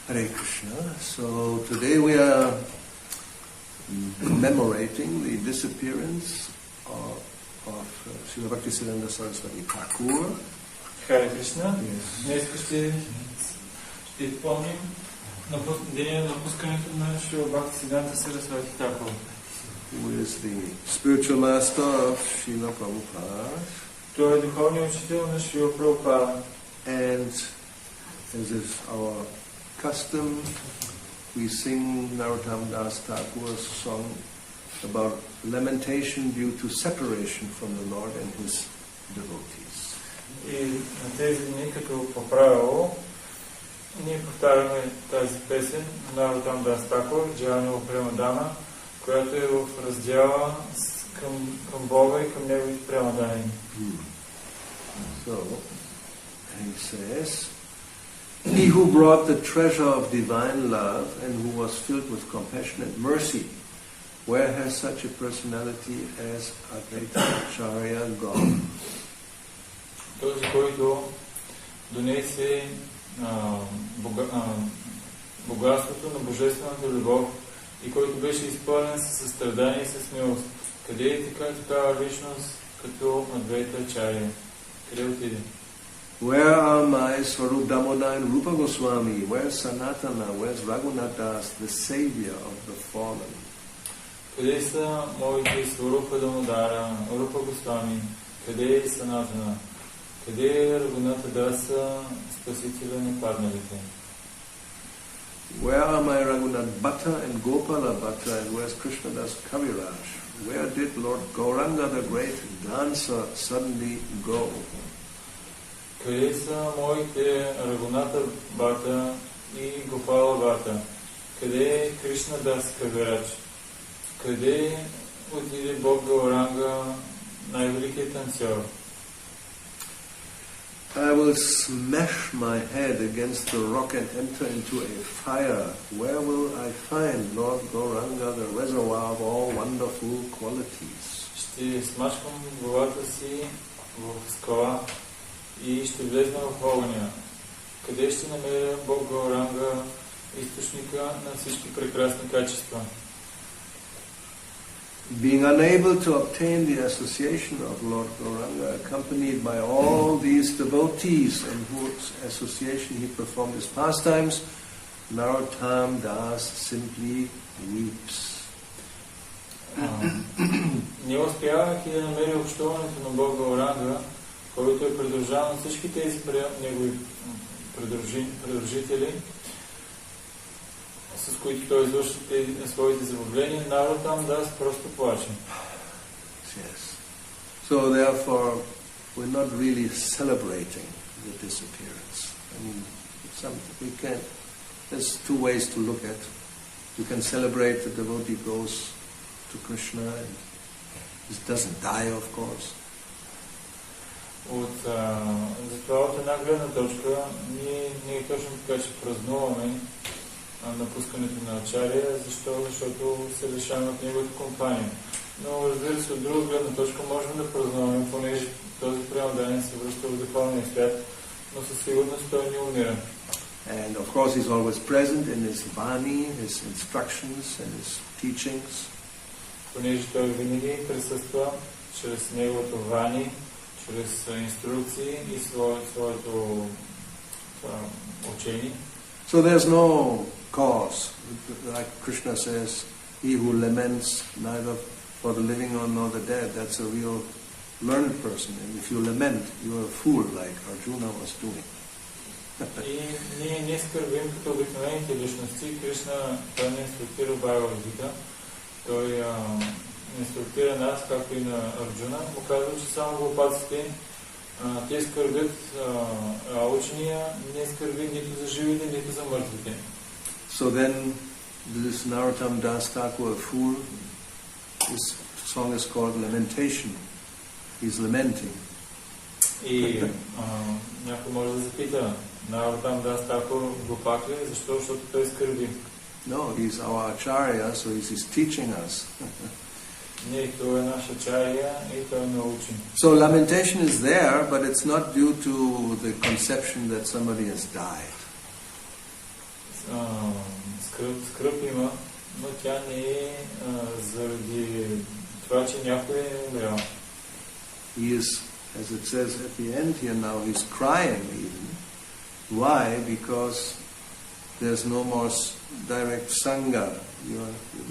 Hare Krishna. So today we are commemorating the disappearance of Srila Bhaktisiddhanta Sarasvati Thakur. Hare Krishna. Yes. Днес ще помним деня на напускането на Шрила Бхактисиддhanта Sarasvati Thakur, who is the spiritual master of Srila Prabhupada. Той е духовният учител на Шрила Прабхупада. And as is our custom, we sing Narottam Das Thakur's song about lamentation due to separation from the Lord and His devotees. И на тези дни, като по правило, ние повтаряме тази песен на Наротtam Das Thakur, Джанова Премадана, която е в раздела към Бога и към Неговите премадани. So, he says, he who brought the treasure of divine love and who was filled with compassion and mercy, where has such a personality as Advaita Acharya gone? Този, който донесе богатството на божествената любов и който беше изпълнен със състрадание и със милост. Къде е такава личност като Адвайта Ачаря? Къде отиде? Where are my Swarup Damodar and Rupa Goswami? Where's Sanatana? Where's Raghunath Das, the savior of the fallen? Къде са моите Сварупа Дамодара, Рупа Госвами? Къде е Санатана? Къде е Рагуната Даса, спасителя на падналите? Where are my Raghunath Bhatta and Gopala Bhatta, and where's Krishna Das Kaviraj? Where did Lord Gauranga, the great dancer, suddenly go? Къде са моите Рагуната Бата и Гопала Бата? Къде е Кришна Дас Кавирач? Къде отиде Бог Гауранга, най-великият танцор? I will smash my head against the rock and enter into a fire. Where will I find Lord Gauranga, the reservoir of all wonderful qualities? Ще смачкам главата си в скала и ще влезна в огъня. Къде ще намеря Бог Гауранга, източника на всички прекрасни качества? Being unable to obtain the association of Lord Gauranga, accompanied by all these devotees in whose association he performed his pastimes, Narottam Das simply weeps. Не успявайки да намери общуването на Бог Гауранга, който е придружаван от всички тези негови придружители, с които той извършва своите забавления, Наротам Дас просто плаче. Yes. So therefore, we're not really celebrating the disappearance. I mean, there's two ways to look at. You can celebrate the devotee goes to Krishna and he doesn't die, of course. Затова от една гледна точка ние точно така ще празнуваме напускането на Ачаря. Защо? Защото се лишаваме от неговата компания. Но разбира се, от друга гледна точка можем да празнуваме, понеже този преамданец се връща в духовния свят, но със сигурност той не умира. And of course he's always present in his vani, his instructions and his teachings. Понеже той винаги присъства чрез неговото вани, чрез инструкции и своето учение. So there's no cause, like Krishna says, he who laments neither for the living nor the dead, that's a real learned person. And if you lament, you're a fool, like Arjuna was doing. И ние не скърбим като обикновените личности. Кришна, той не инструктира Бхагавад-гита. Той инструктира нас, както и на Арджуна. Му казва, че само глупаците те скърбят, а учения не скърби нито за живите, нито за мъртвите. So then, this Narottam Das Thakur, a fool, his song is called Lamentation. He's lamenting. И някой може да запита, Наротам Дас Тхакур глупак ли? Защо? Защото той скърби. No, he's our acharya, so he's teaching us. Не, той е наш ачаря и той научи. So lamentation is there, but it's not due to the conception that somebody has died. скръб има, но тя не е заради това, че някой е умрял. He is, as it says at the end here now, he's crying even. Why? Because there's no more direct sangha.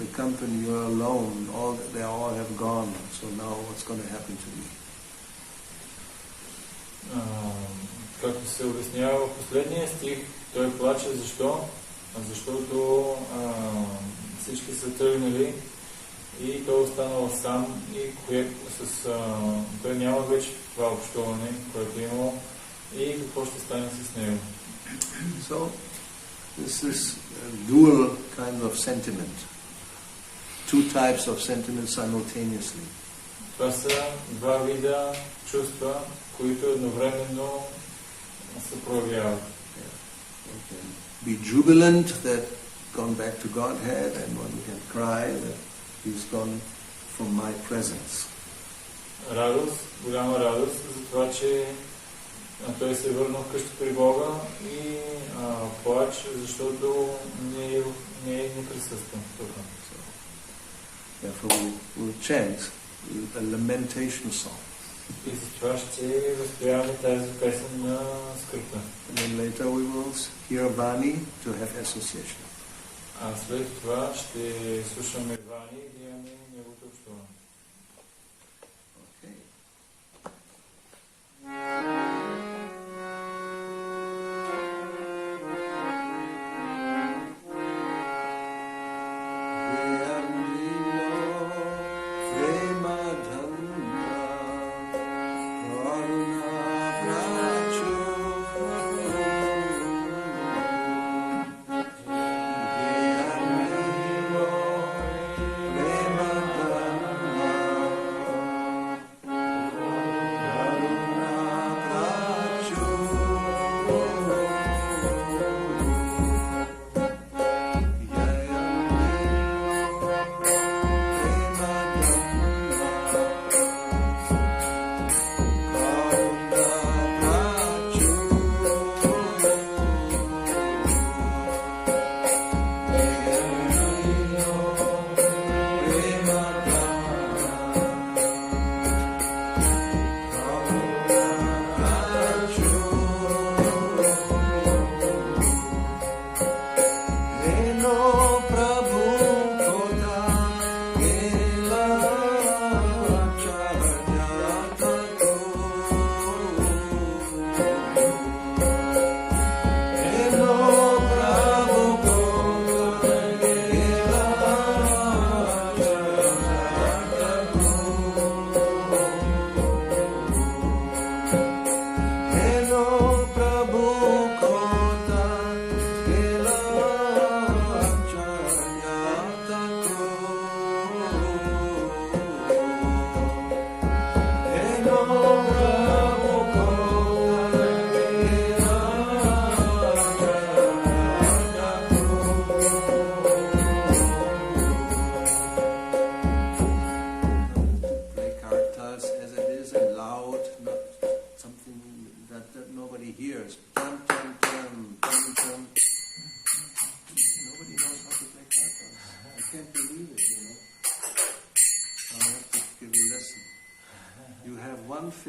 The company, you're alone. They all have gone. So now what's going to happen to me? Както се обяснява в последния стих, той плаче. Защо? Защото всички са тръгнали и той останал сам и той няма вече това общуване, което имало, и какво ще стане с него. So, this is a dual kind of sentiment. Two types of sentiment simultaneously. Това са два вида чувства, които едновременно се проявяват. Be jubilant that gone back to Godhead, and one can cry that he's gone from my presence. Радост, голяма радост за това, че той се е върнал вкъщи при Бога, и плач, защото не присъствам тук. Therefore we'll chant a lamentation song. И за това ще възприемаме тази песен на скръпта. And then later we will hear Vani to have association. А след това ще слушаме Вани и да имаме неговото общуване. Okay.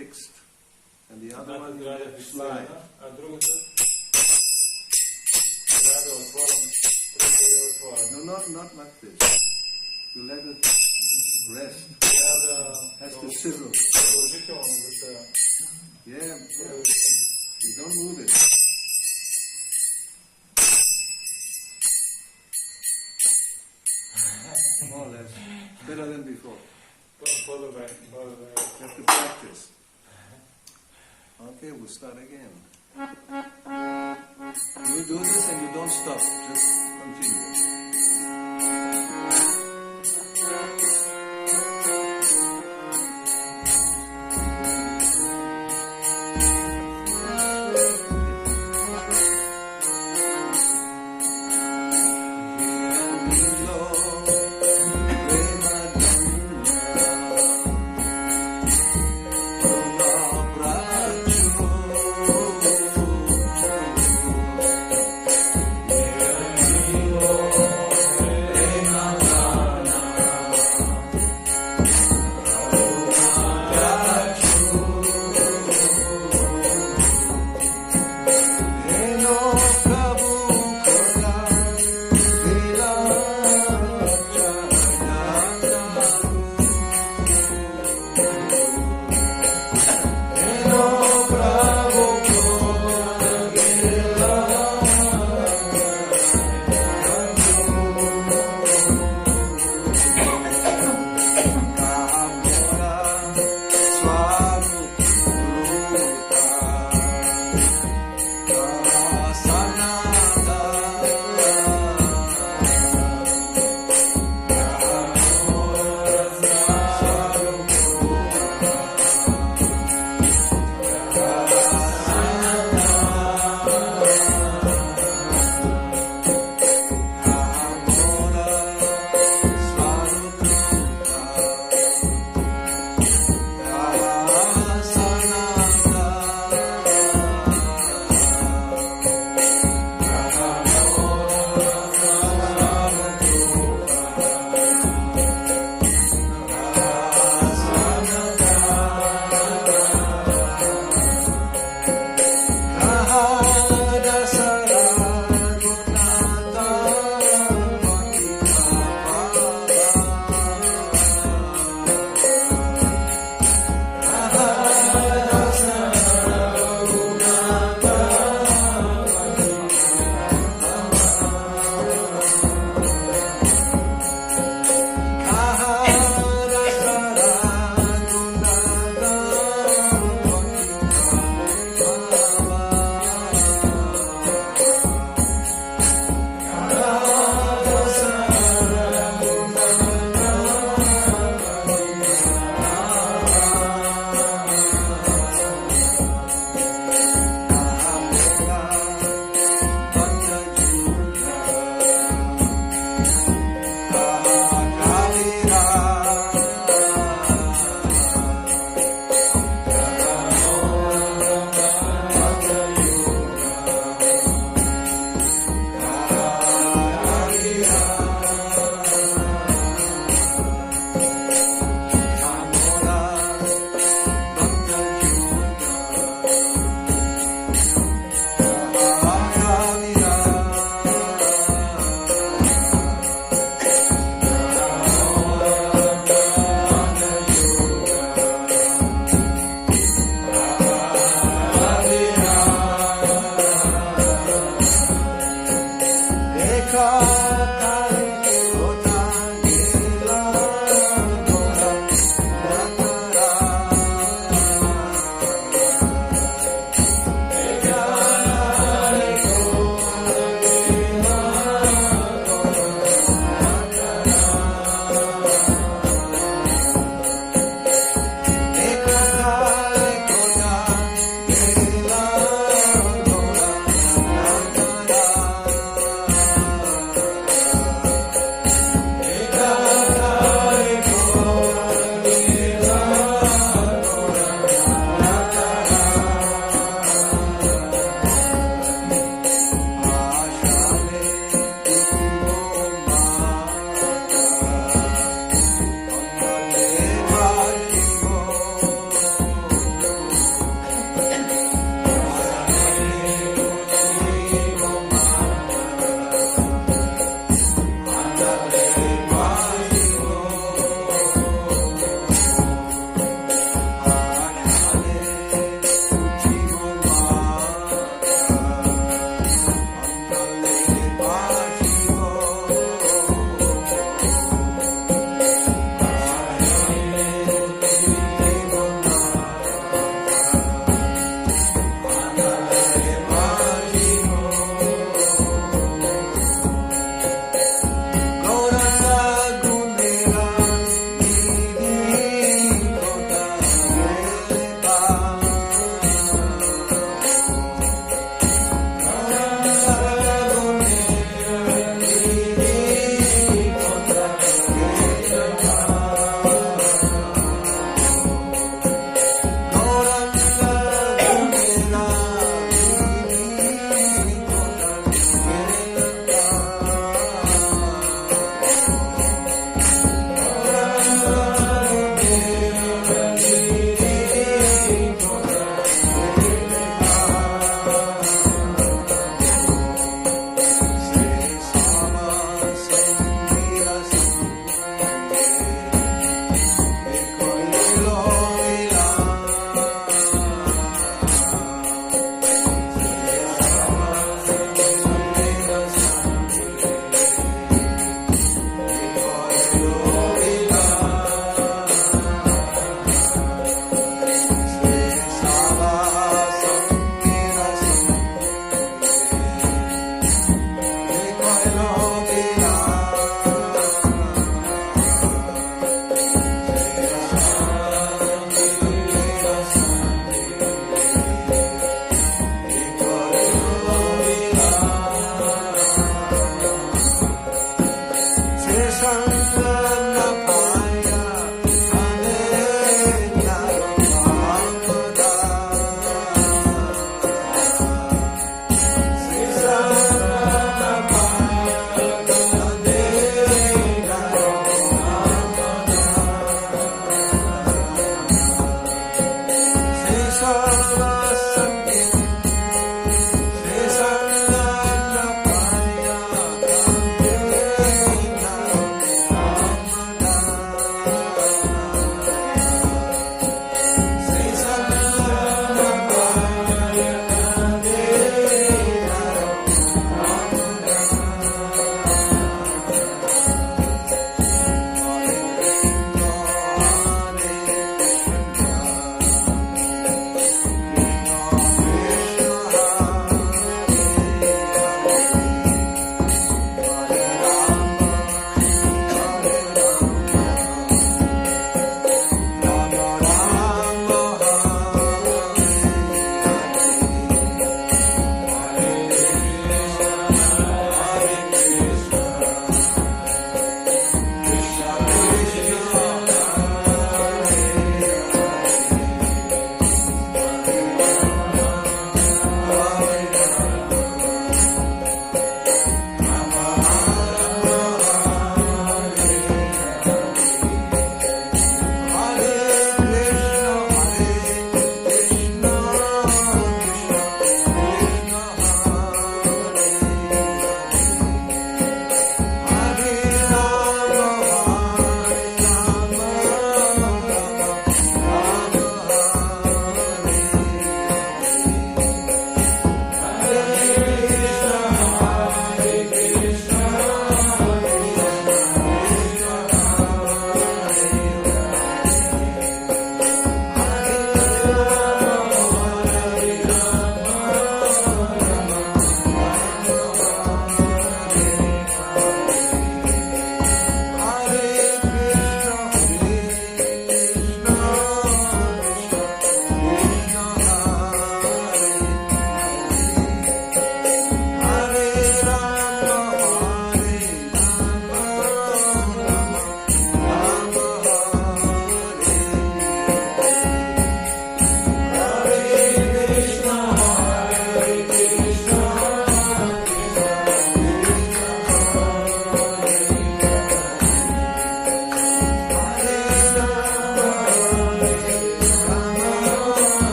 Fixed and the other one slide. No, not like this. You let it rest. Has to sizzle. Yeah. You don't move it. More or less. Better than before. You have to practice. Okay, we'll start again. You do this and you don't stop. Just continue.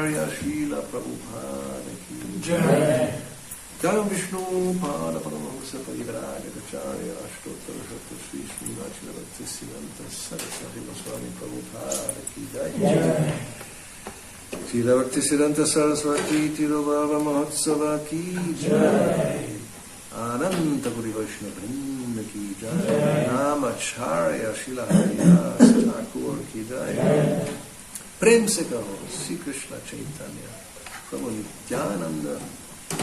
Acharya Srila Prabhupada ki Jai. Jayam Vishnu Pada Paramahamsa Parivaraja Acharya Ashtottara Shakti Sri Srimati Bhaktisiddhanta Sarasvati Goswami Prabhupada ki Jai. Srila Bhaktisiddhanta Sarasvati Tirobhava Mahotsava ki Jai. Ananta Puri Vaishnava Vrinda ki Jai. Namacharya Srila Haridas Thakur ki Jai. Prem se kaho Sri Krishna Chaitanya Prabhu Nityananda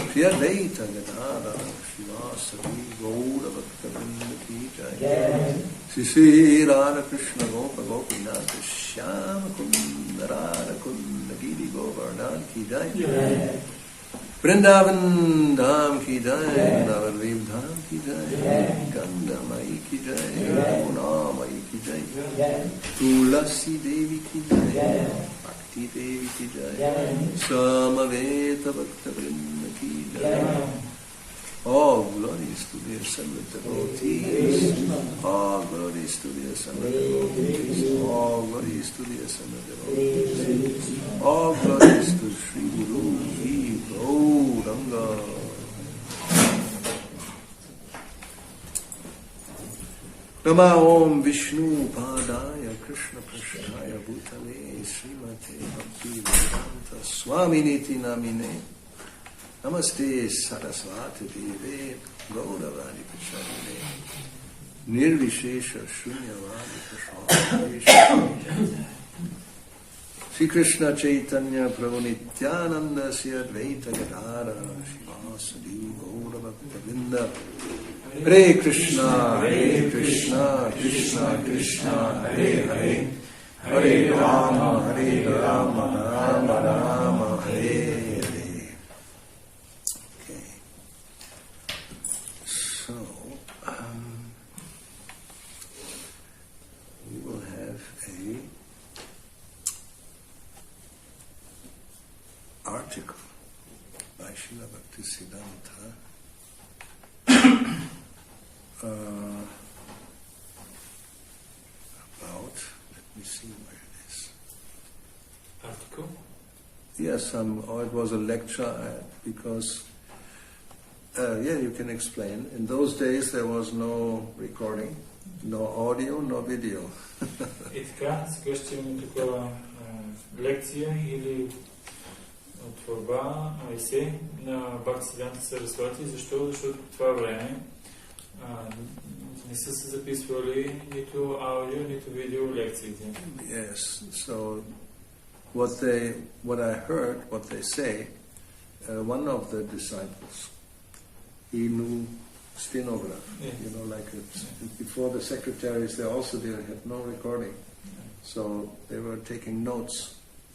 Shri Advaita Gadadhara Srivasadi Gaura Bhakta-vrinda ki Jai. Shri Sri Radha Krishna Gopa Gopinath Shyama Kunda Radha Kunda Giri Govardhan ki Jai. Vrindavan Dham ki Jai. Vrindavan Rev Dham ki Jai. Ganga Mai ki Jai. Yamuna Mai ki Jai. Tulasi Devi ki Jai. Bhakti Devi ki Jai. Samaveta Bhakta-vrinda ki Jai. All glories to the assembled devotees. All glories to the assembled devotees. All glories to the assembled devotees. All glories to Sri Guru Ji Gauranga. Nama Om Vishnu Padaya Krishna Prasthaya Bhutale Srimate Bhakti-yoga Swaminiti Namine Namaste Sarasvati Deve Gauravani Pacharine Nirvishesha Shunyavadi Prasthaya Sri Krishna Chaitanya Prabhu Nityananda Sri Advaita Gadadhara Srivasadi Gaura Bhakta-vrinda Hare Krishna Krishna Krishna Hare Hare Hare Rama Rama Rama Hare Hare. Okay. So we will have a article by Srila Bhaktisiddhanta about, let me see where it is. Article? Yes, it was a lecture because, you can explain. In those days there was no recording, no audio, no video. И така, сега ще имаме такова лекция или творба, есе на Бхактисиддханта Сарасвати. Защо? Защото по това време не са се записвали нито аудио, нито видео лекциите. Yes, so what I heard, what they say, one of the disciples, he knew stenograph, like before the secretaries, they had no recording. So they were taking notes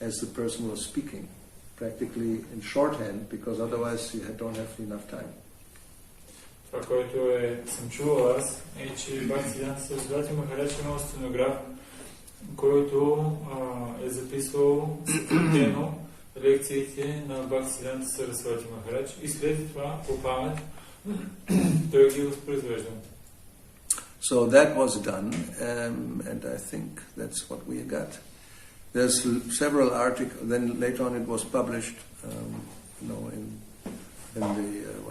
as the person was speaking, practically in shorthand, because otherwise you don't have enough time. Това, което съм чувал аз, е, че Бхактисиддханта Сарасвати Махарадж имал стенограф, който е записвал съкратено лекциите на Бхактисиддханта Сарасвати Махарадж и след това по памет той ги възпроизвежда. So that was done, and I think that's what we got. There's several articles. Then later on, it was published, in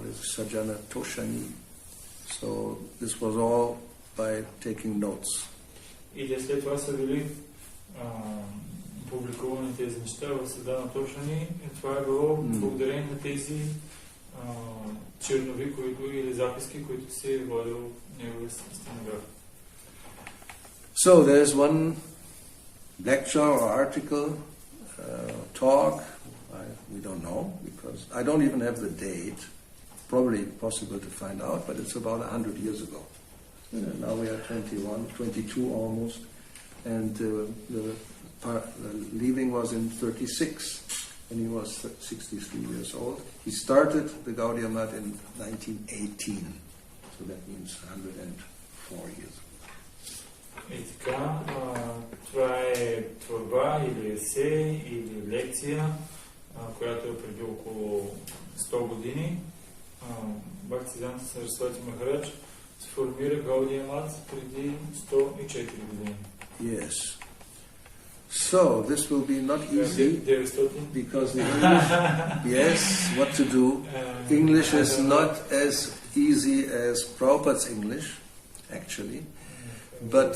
the Sajjana Toshani. So this was all by taking notes. И след това са били публикувани тези неща в Sajjana Toshani. И това е било благодарение на тези чернови, или записки, които си е водил неговия стенограф. So there's one lecture or article, talk, we don't know, because I don't even have the date. Probably possible to find out, but it's about 100 years ago. Now we are 22 almost, and the leaving was in 36, and he was 63 years old. He started the Gaudiya Math in 1918, so that means 104 years ago. И така, това е творба или есе или лекция, която е преди около 100 години. Бхактисиддханта Сарасвати Махарадж сформира Гаудия Мат преди 104 години. Yes. So this will be not easy because the English, yes, what to do? English is not as easy as Prabhupada's English, actually. But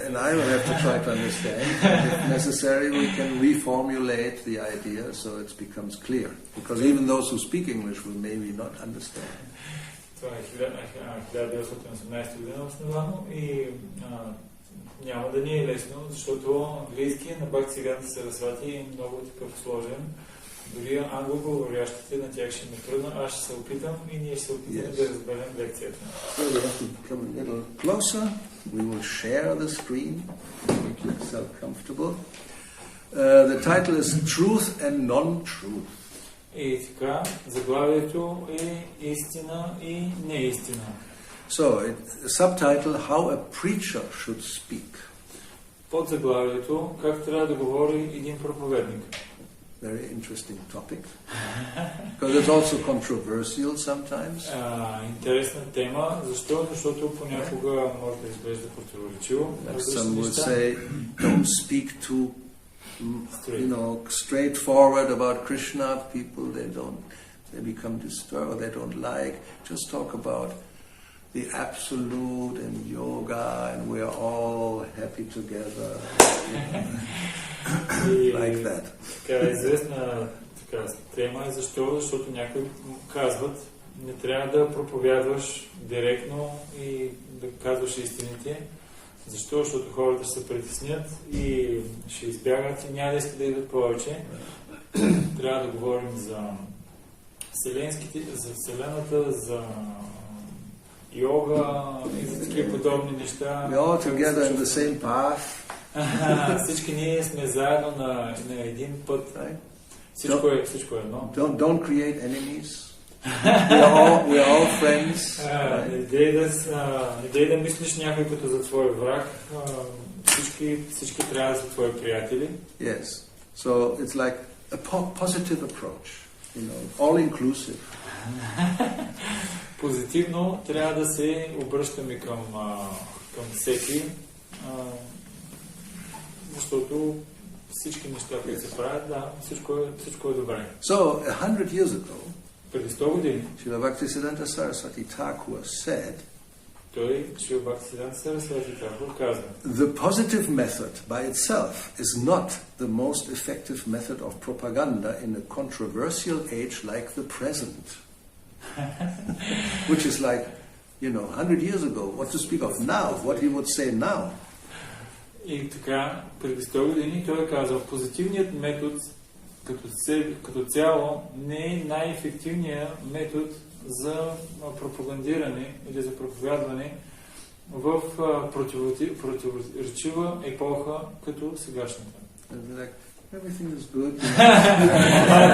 and I will have to try to understand. If necessary, we can reformulate the idea so it becomes clear. Because even those who speak English will maybe not understand. Това е 1918 година основано и няма да ни е лесно, защото английски на Бхактисиддanta Sarasvati е много такъв сложен. Дори англоговорящите, на тях ще ме трудно. Аз ще се опитам и ние ще се опитаме да разберем лекцията. So you have to come a little closer. We will share the screen. Make yourself comfortable. The title is Truth and Non-Truth. И така, заглавието е истина и неистина. So, subtitle, How a Preacher Should Speak. Под заглавието, как трябва да говори един проповедник. Very interesting topic. Because it's also controversial sometimes. Интересна тема. Защо? Защото понякога може да изглежда противоречиво. Some would say, don't speak too straightforward about Krishna. People, they become disturbed, or they don't like. Just talk about the absolute and yoga, and we are all happy together. Like that. Така известна тема е защо? Защото някои казват, не трябва да проповядваш директно и да казваш истините. Защо? Защото хората ще се притеснят и ще избягат и няма да искат да идват повече. Трябва да говорим за за Вселената, за йога и за такива подобни неща. We all together in the same path. Всички ние сме заедно на един път. Всичко е едно. Don't create enemies. We are all friends. Не дей да мислиш някой като за твой враг. Всички трябва да са твои приятели. Yes. So it's like a positive approach, all inclusive. Позитивно трябва да се обръщаме към всеки, защото всички неща, които се правят, всичко е добре. So, 100 years ago, преди 100 години, Srila Bhaktisiddhanta Sarasvati Thakur said, Srila Bhaktisiddhanta Sarasvati Thakur казва, the positive method by itself is not the most effective method of propaganda in a controversial age like the present. Which is like, 100 years ago, what to speak of now, what he would say now. И така, преди 100 години той казва, позитивният метод като цяло не е най-ефективният метод за пропагандиране или за проповядване в противоречива епоха като сегашната. Everything is good.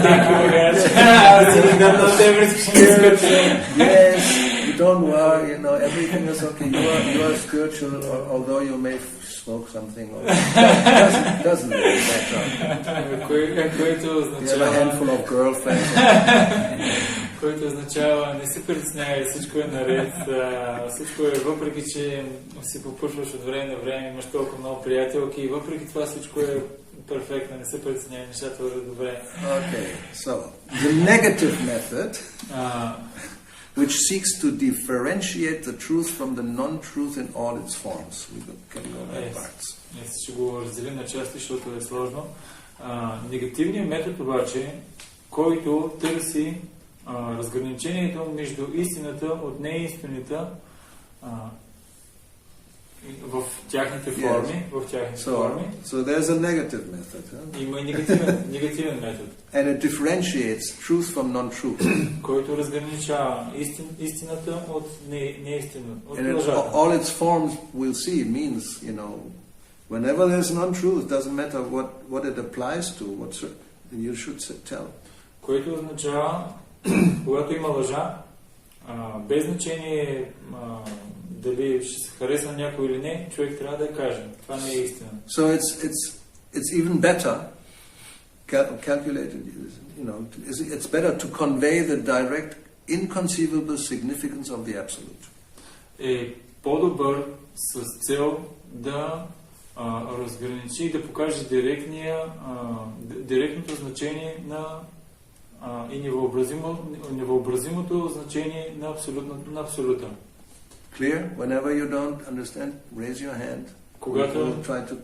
Thank you, guys. Everything is good. Yes, don't worry, everything is okay. You are spiritual, although you may smoke something. Doesn't really matter. You have a handful of girlfriends. Което означава, не се притеснявай, всичко е наред, всичко е, въпреки че си попушваш от време на време, имаш толкова много приятелки и въпреки това всичко е перфектно, не се притеснявай, нещата вървят добре. Okay, so, the negative method, which seeks to differentiate the truth from the non-truth in all its forms. We can go by parts. Ще го разделим на части, защото е сложно. Негативният метод обаче, който търси разграничението между истината от неистината в тяхните форми. So there's a negative method. Има и негативен метод. And it differentiates truth from non-truth. Който разграничава истината от неистината. And all its forms we'll see means, whenever there's non-truth, it doesn't matter what it applies to, you should tell. Което означава, когато има лъжа, без значение дали ще се хареса на някой или не, човек трябва да я каже. Това не е истина. So it's even better calculated, it's better to convey the direct, inconceivable significance of the absolute. Е по-добър с цел да разграничи и да покаже директното значение и невъобразимото значение на абсолюта. Clear? Whenever you don't understand, raise your hand. Когато We'll try to,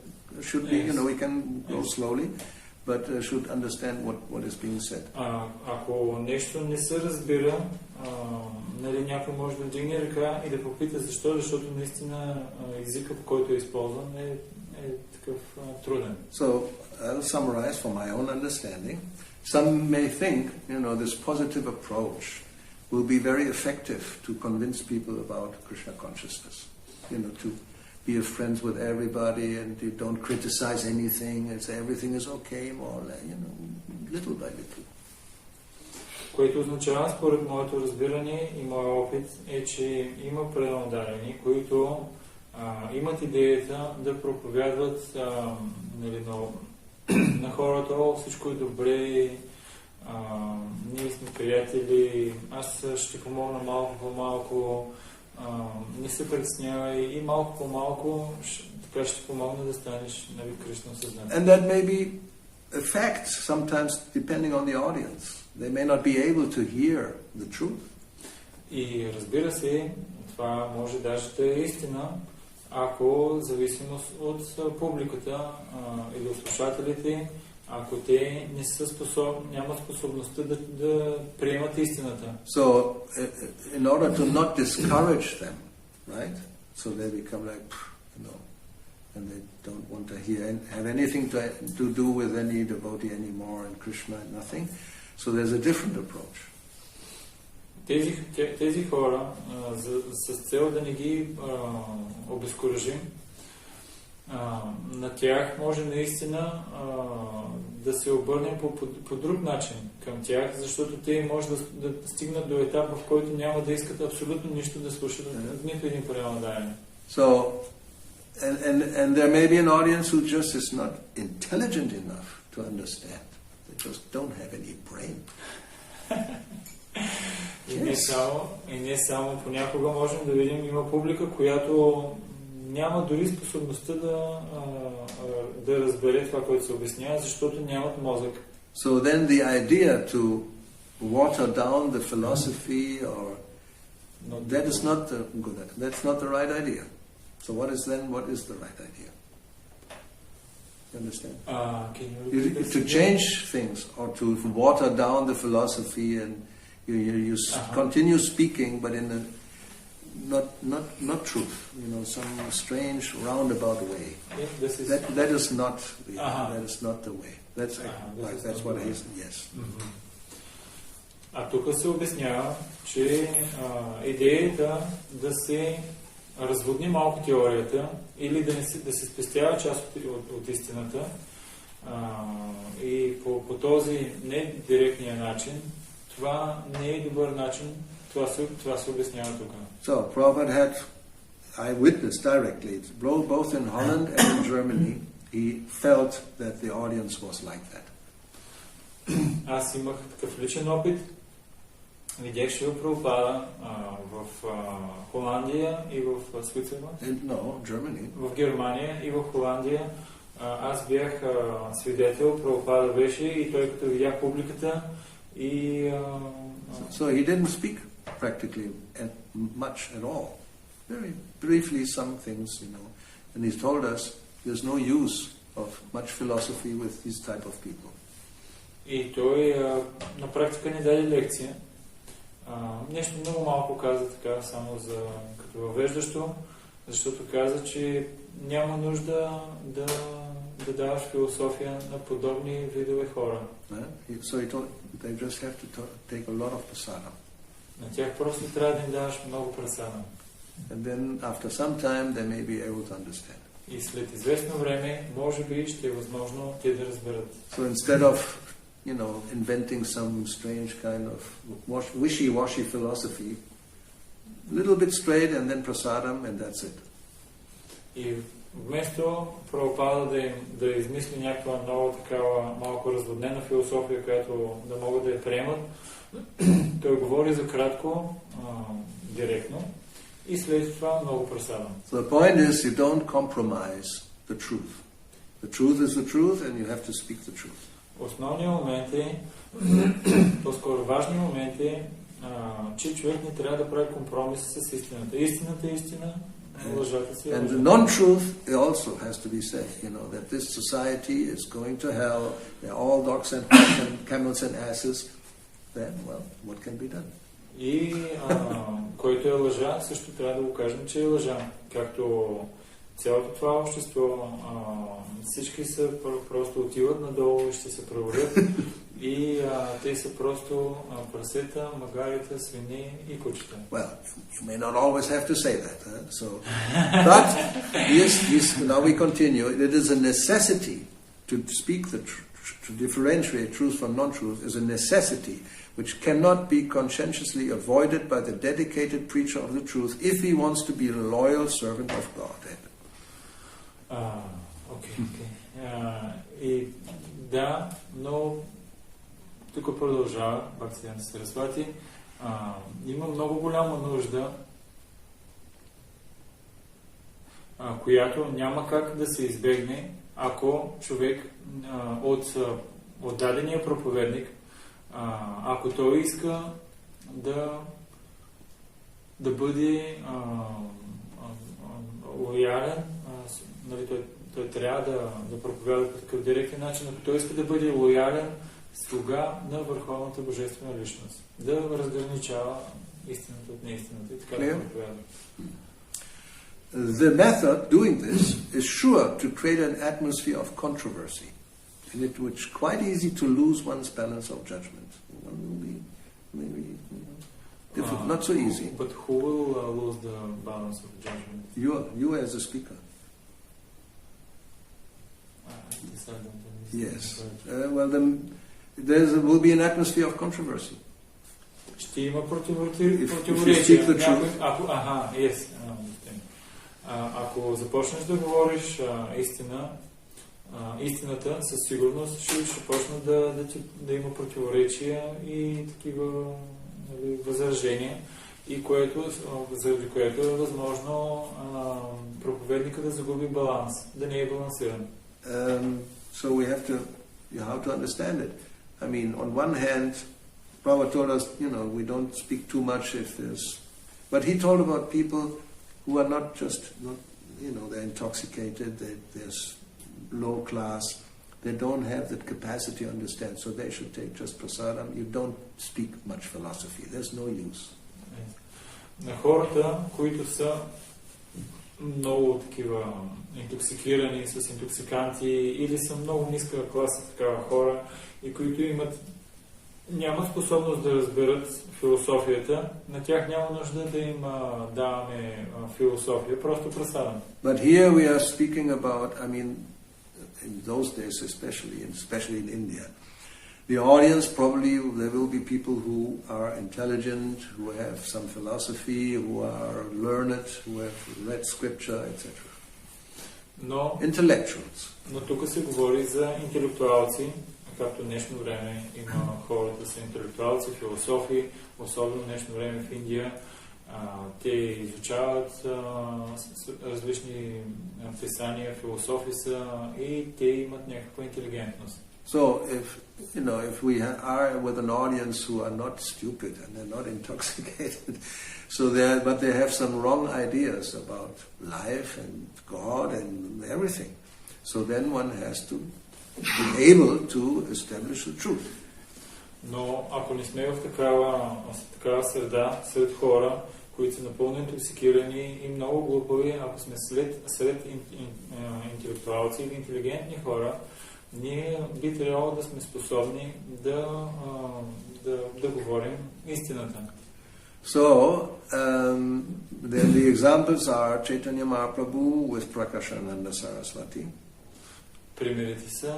should be, you know, we can go slowly, but should understand what is being said. Ако нещо не се разбира, нали, някой може да вдигне ръка и да попита защо, защото наистина езика, по който е използван, е такъв труден. So, I'll summarize from my own understanding. Some may think, you know, this positive approach will be very effective to convince people about Krishna consciousness. You know, to be friends with everybody and you don't criticize anything and say everything is okay, more or less, you know, little by little. Което означава, според моето разбиране и моя опит, е, че има преданодарени, които имат идеята да проповядват нали, на хората, всичко е добре, ние сме приятели, аз ще помогна малко по-малко, не се притеснявай и малко по-малко така ще помогна да станеш Кришна съзнание. And that may be a fact sometimes depending on the audience. They may not be able to hear the truth. И разбира се, това може даже да е истина, ако зависимост от публиката или от слушателите, ако те не са нямат способността да приемат истината. So, in order to not discourage them, right? So they become like, you know, and they don't want to hear and have anything to do with any devotee anymore and Krishna and nothing. So there's a different approach. Тези хора, с цел да не ги обезкуражим, на тях може наистина да се обърнем по друг начин към тях, защото те може да стигнат до етап, в който няма да искат абсолютно нищо да слушат от нито един преданодарен. So, and there may be an audience who just is not intelligent enough to understand. They just don't have any brain. И не само понякога можем да видим, има публика, която няма дори способността да разбере това, което се обяснява, защото нямат мозък. So then the idea to water down the philosophy or that is not the good. That's not the right idea. So what is the right idea? You understand? To change things or to water down the philosophy and you continue speaking, but in a not truth, you know, some strange roundabout way. That is not the way. That's what it is. Yes. А тук се обяснява, че идеята да се разводни малко теорията или да се спестява част от истината и по този недиректния начин, това не е добър начин, това се обяснява тук. So, Prabhupada I witnessed directly, both in Holland and in Germany, he felt that the audience was like that. Аз имах такъв личен опит. Видях Шрила Прабхупада в Холандия и в Свицерланд. No, Germany. В Германия и в Холандия. Аз бях свидетел, Прабхупада беше и той като видях публиката и... So he didn't speak practically much at all. Very briefly some things, you know. And he told us there's no use of much philosophy with these type of people. И той на практика ни даде лекция. Нещо много малко каза така, само като въвеждащо, защото каза, че няма нужда да даваш философия на подобни видове хора. So he told they just have to take a lot of prasada. На тях просто трябва да им даваш много прасада. And then after some time they may be able to understand. И след известно време, може би ще е възможно те да разберат. So instead of, you know, inventing some strange kind of wishy-washy philosophy, a little bit straight and then prasadam and that's it. И вместо Прабхупада да измисли някаква много такава малко разводнена философия, която да могат да я приемат, той говори за кратко, директно и след това много прасадам. So the point is you don't compromise the truth. The truth is the truth and you have to speak the truth. Основният момент е, по-скоро важният момент е, че човек не трябва да прави компромис с истината. Истината е истина, лъжата си е лъжа. And the non-truth also has to be said, that this society is going to hell, they're all dogs and camels and asses, then, well, what can be done? И който е лъжа, също трябва да го кажем, че е лъжа. Както цялото това общество, всички са просто отиват надолу и ще се провалят. И те са просто прасета, магарите, свини и кучета. Well, you may not always have to say that. But now we continue. It is a necessity to speak the truth, to differentiate truth from non-truth is a necessity which cannot be conscientiously avoided by the dedicated preacher of the truth if he wants to be a loyal servant of God. И да, но тук продължава Бхактисиддhanта Сарасвати. Има много голяма нужда, която няма как да се избегне, ако човек от дадения проповедник, ако той иска да бъде лоялен, нали, той трябва да проповяда по такъв директен начин, ако той иска да бъде лоялен слуга на върховната божествена личност, да разграничава истината от неистината и така да проповяда. The method doing this is sure to create an atmosphere of controversy, in it which is quite easy to lose one's balance of judgment. One will be maybe difficult, not so easy. But who will lose the balance of judgment? You as a speaker. Yes. Well, then there will be an atmosphere of controversy. Ще има противоречия. Ако започнеш да говориш истината, със сигурност ще почне да има противоречия и такива възражения, и заради което е възможно проповедника да загуби баланс, да не е балансиран. So we have to understand it. I mean, on one hand, Prabhupada told us, we don't speak too much if there's... But he told about people who are not, they're intoxicated, they're low class, they don't have that capacity to understand, so they should take just prasadam. You don't speak much philosophy. There's no use. На хората, които са много такива интоксикирани с интоксиканти или са много ниска класа такава хора и които нямат способност да разберат философията, на тях няма нужда да им даваме философия, просто прасадам. But here we are speaking about, in those days especially in India, the audience probably there will be people who are intelligent, who have some philosophy, who are learned, who have read scripture, etc. Intellectuals. Но тук се говори за интелектуалци, както в днешно време има хората са интелектуалци, философи, особено в днешно време в Индия. Те изучават различни писания, философи са и те имат някаква интелигентност. So if we are with an audience who are not stupid and they're not intoxicated, but they have some wrong ideas about life and God and everything, so then one has to be able to establish the truth. Но ако не сме в такава среда, сред хора, които са напълно интоксикирани и много глупави, ако сме сред интелектуалци или интелигентни хора, ние би трябвало да сме способни да говорим истината. So, then the examples are Chaitanya Mahaprabhu with Prakashananda Sarasvati. Примерите са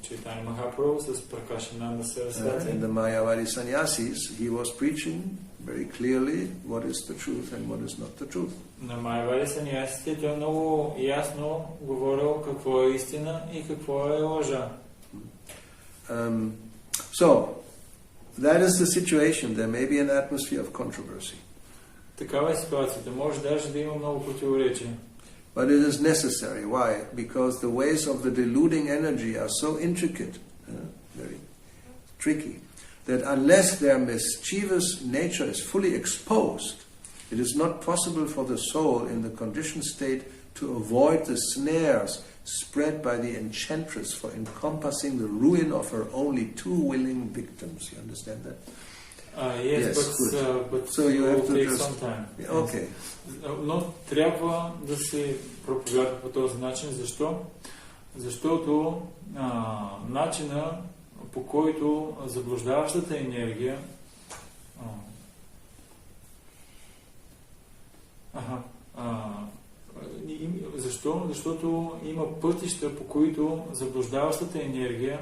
Chaitanya Mahaprabhu с Prakashananda Sarasvati. And the Mayavadi sannyasis, he was preaching very clearly what is the truth and what is not the truth. На Майавади саньясите той много ясно говорил какво е истина и какво е лъжа. So, that is the situation. There may be an atmosphere of controversy. Такава е ситуацията. Може даже да има много противоречия. But it is necessary. Why? Because the ways of the deluding energy are so intricate, very tricky, that unless their mischievous nature is fully exposed, it is not possible for the soul in the conditioned state to avoid the snares spread by the enchantress for encompassing the ruin of her only two willing victims. You understand that? Yes, but so you have to take just... some time. Okay. Но трябва да се проповядва по този начин. Защо? Защото начина, по който заблуждаващата енергия защо? Защото има пътища, по които заблуждаващата енергия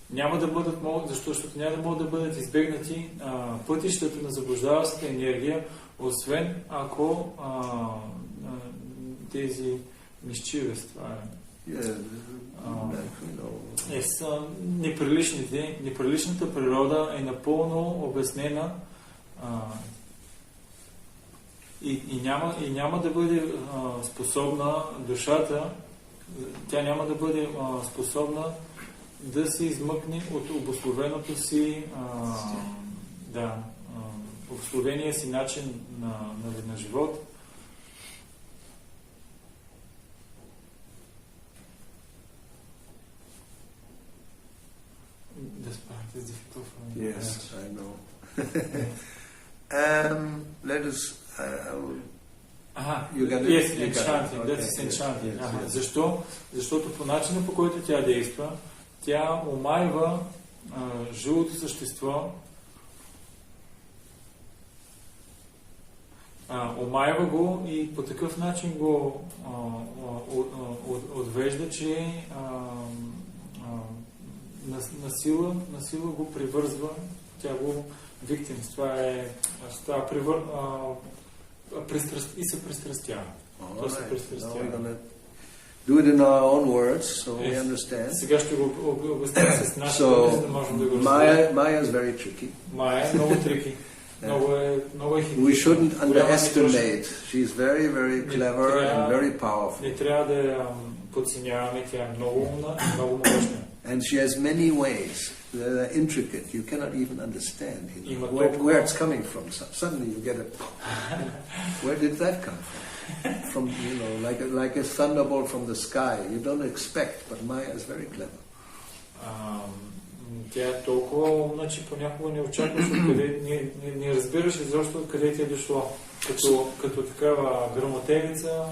няма да бъдат защото няма да могат да бъдат избегнати пътищата на заблуждаващата енергия, освен ако тези мисчивества неприличната природа е напълно обяснена и няма да бъде способна душата, тя няма да бъде способна да се измъкне от обусловеното си обусловения си начин на живот. This part is difficult for me. Yes, I know. Let us... Yes, enchanting. That is enchanting. Защо? Защото по начина, по който тя действа, тя омайва живото същество, омайва го и по такъв начин го отвежда, че насила го привързва, тя го виктимс. Това е и се пристрастява. То се пристрастява. Do it in our own words, so we understand. Сега ще го обясним с нашите думи, за да можем да го разберем. Maya is very tricky. Мая е много трики. Много е хитра. We shouldn't underestimate. She's very, very clever and very powerful. Не трябва да я подценяваме, тя е много умна и много мощна. And she has many ways that are intricate. You cannot even understand where it's coming from. Suddenly you get a... Where did that come from? From, like a thunderbolt from the sky. You don't expect, but Maya is very clever. Тя е толкова умна, че понякога не очакваш откъде, не разбираш изобщо откъде ти е дошло. Като такава грамотевица,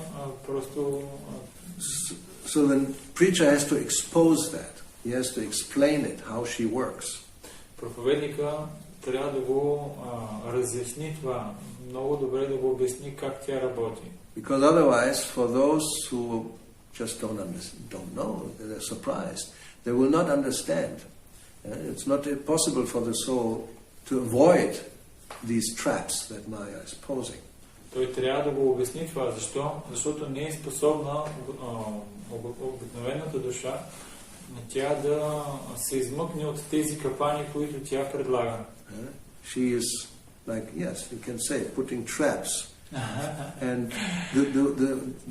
просто... So the preacher has to expose that. He has to explain it, how she works. Проповедника трябва да го разясни това, много добре да го обясни как тя работи. Because otherwise, for those who just don't know, they're surprised, they will not understand. It's not possible for the soul to avoid these traps that Maya is posing. Той трябва да го обясни това. Защо? Защото не е способна обикновената душа тя да се измъкне от тези капани, които тя предлага. She is like, yes, you can say, putting traps. And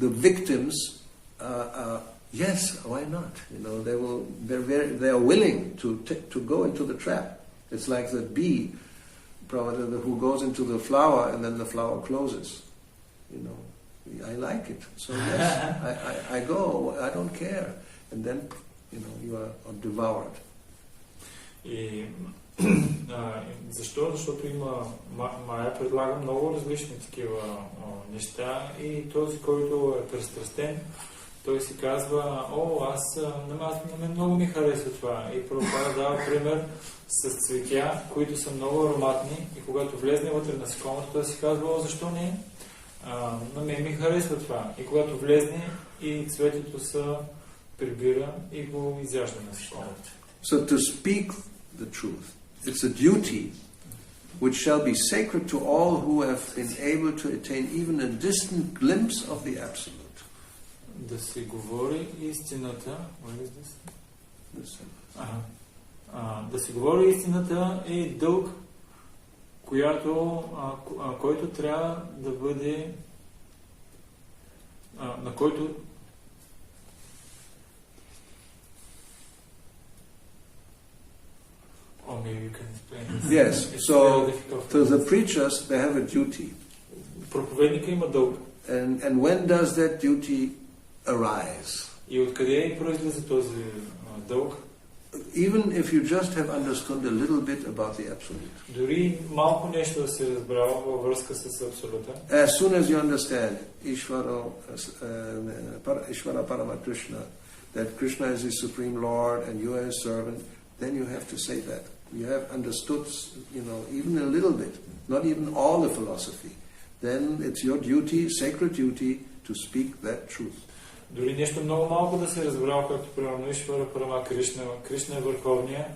the victims yes, why not? They are willing to go into the trap. It's like the bee who goes into the flower and then the flower closes. I like it. So yes, I go. I don't care. And then you are devoured. Защо? Защото Мая предлага много различни такива неща и този, който е пристрастен, той си казва, на мен много ми харесва това. И Прабхупада дава пример с цветя, които са много ароматни и когато влезне вътре на насекомото, той си казва, защо не? На мен ми харесва това. И когато влезне и цветето се прибира и го изяжда на насекомото. So to speak the truth, it's a duty which shall be sacred to all who have been able to attain even a distant glimpse of the Absolute. Да се говори истината. Да се говори истината е дълг, който трябва да бъде, на който maybe you can explain this. Yes, so to the preachers they have a duty. Проповедника има дълг. And when does that duty arise? И откъде произлиза този дълг? Even if you just have understood a little bit about the Absolute. Дори малко нещо да се разбрава във връзка с Абсолюта. As soon as you understand Ishvara Parama Krishna, that Krishna is his supreme Lord and you are his servant, then you have to say that. You have understood, even a little bit, not even all the philosophy. Then it's your duty, sacred duty, to speak that truth. Дори нещо много малко да се разбрал, както примерно Ишвара Парама Кришна, Кришна е върховния,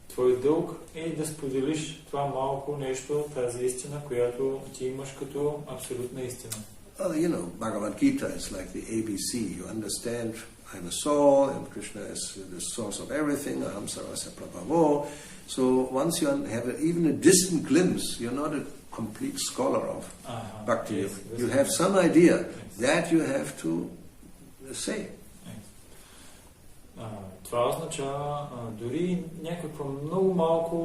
твой дълг е да споделиш това малко нещо, тази истина, която ти имаш като абсолютна истина. Bhagavad Gita is like the ABC. You understand, I'm a soul, and Krishna is the source of everything, aham sarasya prabhavo. So once you have even a distant glimpse, you're not a complete scholar of Bhakti-yoga. You have some idea that you have to say. Това означава дори някакво много малко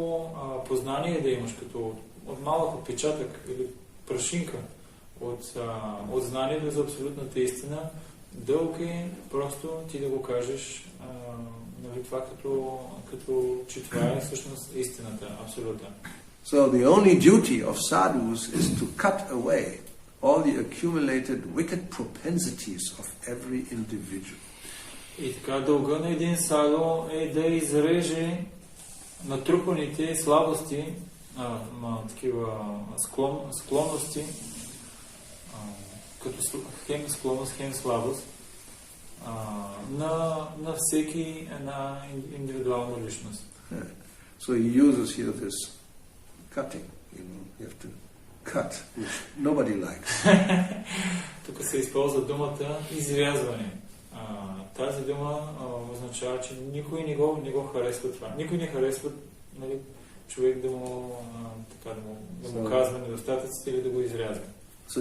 познание да имаш, като от малък отпечатък или прашинка от знанието за абсолютната истина, дълг е просто ти да го кажеш, това като че това е всъщност истината, абсолюта. So the only duty of sadhus is to cut away all the accumulated wicked propensities of every individual. И така дълга на един саду е да изреже натрупаните слабости, такива склонности, като хем склонност, хем слабост, на всеки една индивидуална личност. So he uses here this cutting, you have to cut, which nobody likes. Тук се използва думата изрязване. Тази дума означава, че никой не го харесва това. Никой не харесва човек да му казва недостатъците или да го изрязва. So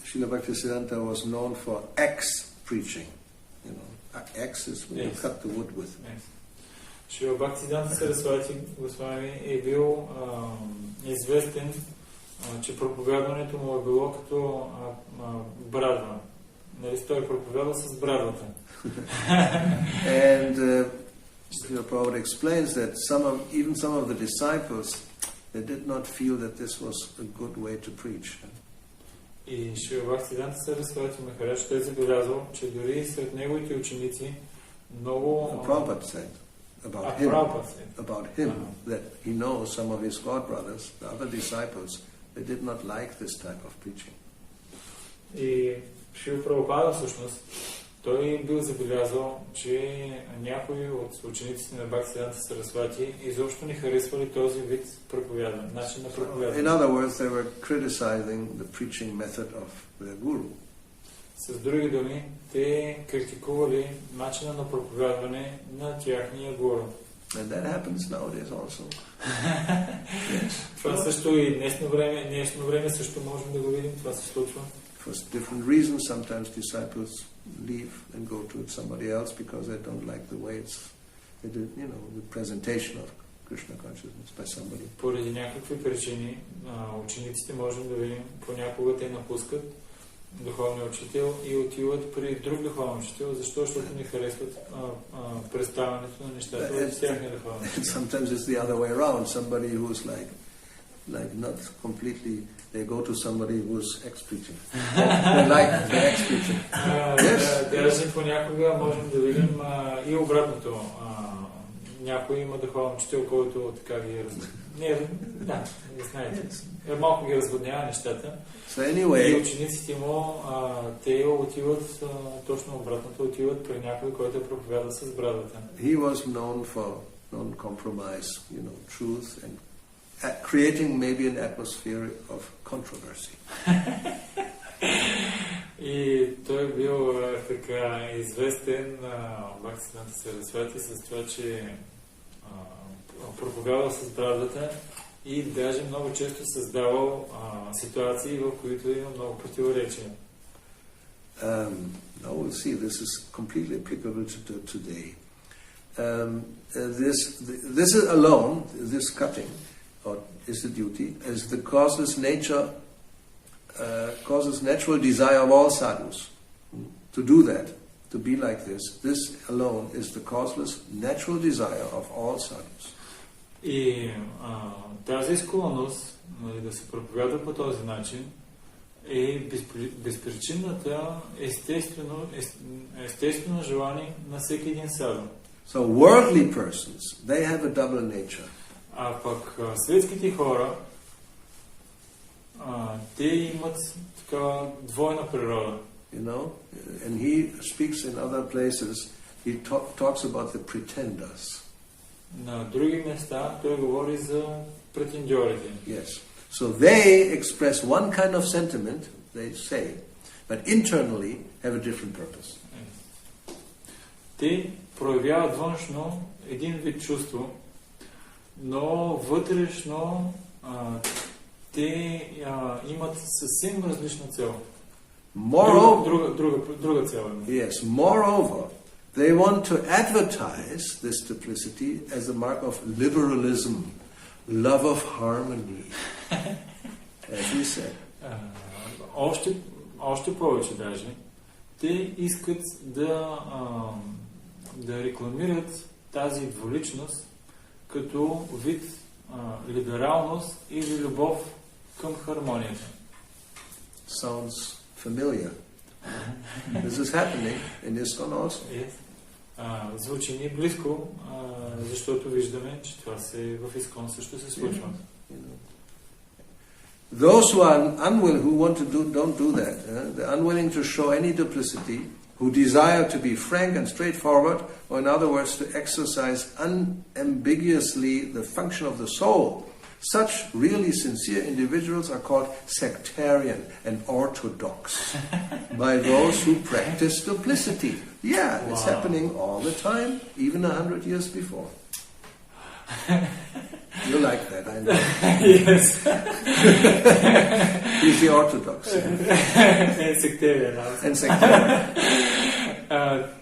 Srila Bhaktisiddhanta was known for axe preaching. Axe is when you cut the wood with. Шрила Бхактисиддханта Сарасвати Госвами е бил известен, че проповядването му е било като брадва. Той проповядва с брадвата. And Srila Prabhupada explains that even some of the disciples, they did not feel that this was a good way to preach. И Шрила Бхактисиддханта Сарасвати Махарадж той забелязал, че дори сред неговите ученици много... Prabhupada said about him that he knows some of his god brothers, the other disciples, they did not like this type of preaching. И Шрила Прабхупада всъщност той бил забелязал, че някои от учениците на Бхактисиддханта Сарасвати изобщо не харесвали този вид проповядване, начин на проповядване. In other words, they were criticizing the preaching method of their guru. С други думи, те критикували начина на проповядване на тяхния гуру. And that happens nowadays also. Това също и днешно време също можем да го видим, това се случва. For different reasons, sometimes disciples leave and go to somebody else because they don't like the way the presentation of Krishna consciousness by somebody. Поради някакви причини учениците можем да видим, понякога те напускат духовния учител и отиват при друг духовен учител, защото не харесват представянето на нещата от тяхния духовен учител. Sometimes it's the other way around. Somebody who's like not completely, they go to somebody who's ex-preaching. They like the ex-preaching. Даже понякога можем да видим и обратното. Някой има духовен учител, който така ги малко ги разводнява нещата. So anyway, и учениците му, те отиват точно обратното, отиват при някой, който проповядва с брадата. He was known for non-compromise, truth and creating maybe an atmosphere of controversy. И той бил така известен Бхактисиддханта Сарасвати с това, че проповядва с брадата и даже много често създавал ситуации, в които има много противоречия. Now we'll see, this is completely applicable to today. This is alone, this cutting, or is the duty, as the causeless nature, causes natural desire of all sadhus. To do that, to be like this alone is the causeless natural desire of all sadhus. И тази склонност, да се проповядва по този начин, е безпричинната естествено желание на всеки един саду. So worldly persons, they have a double nature. А пък светските хора, те имат такава двойна природа. You know, and he speaks in other places, he talks about the pretenders. На други места той говори за претендьорите. Yes. So they express one kind of sentiment, they say, but internally have a different purpose. Те проявяват външно един вид чувство, но вътрешно те имат съвсем различна цел. Друга цел. Yes. Moreover, they want to advertise this duplicity as a mark of liberalism, love of harmony, as we said. Още повече даже, те искат да рекламират тази двуличност като вид либералност или любов към хармонията. Sounds familiar. This is happening in ISKCON also. Yes. Звучи ни близко, защото виждаме, че това в ISKCON също се случва. Those who are unwilling, who want to don't do that. They're unwilling to show any duplicity, who desire to be frank and straightforward, or in other words, to exercise unambiguously the function of the soul. Such really sincere individuals are called sectarian and orthodox by those who practice duplicity. Yeah, wow. It's happening all the time, even 100 years before. You like that, I know. Yes. He's the orthodox. And sectarian. And sectarian.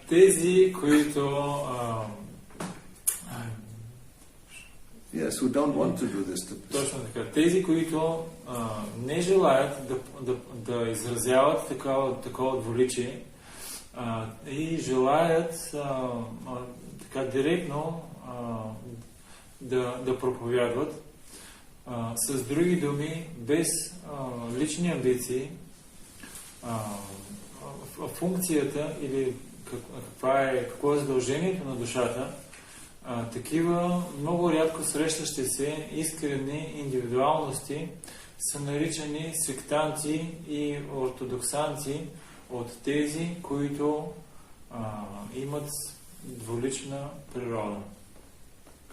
Тези, които yes, who don't want to do this. Точно така. Тези, които не желаят да изразяват такова двуличие и желаят така директно да проповядват, с други думи, без лични амбиции, функцията или какво е задължението на душата, такива много рядко срещащи се искрени индивидуалности са наричани сектанти и ортодоксанти от тези, които имат двулична природа.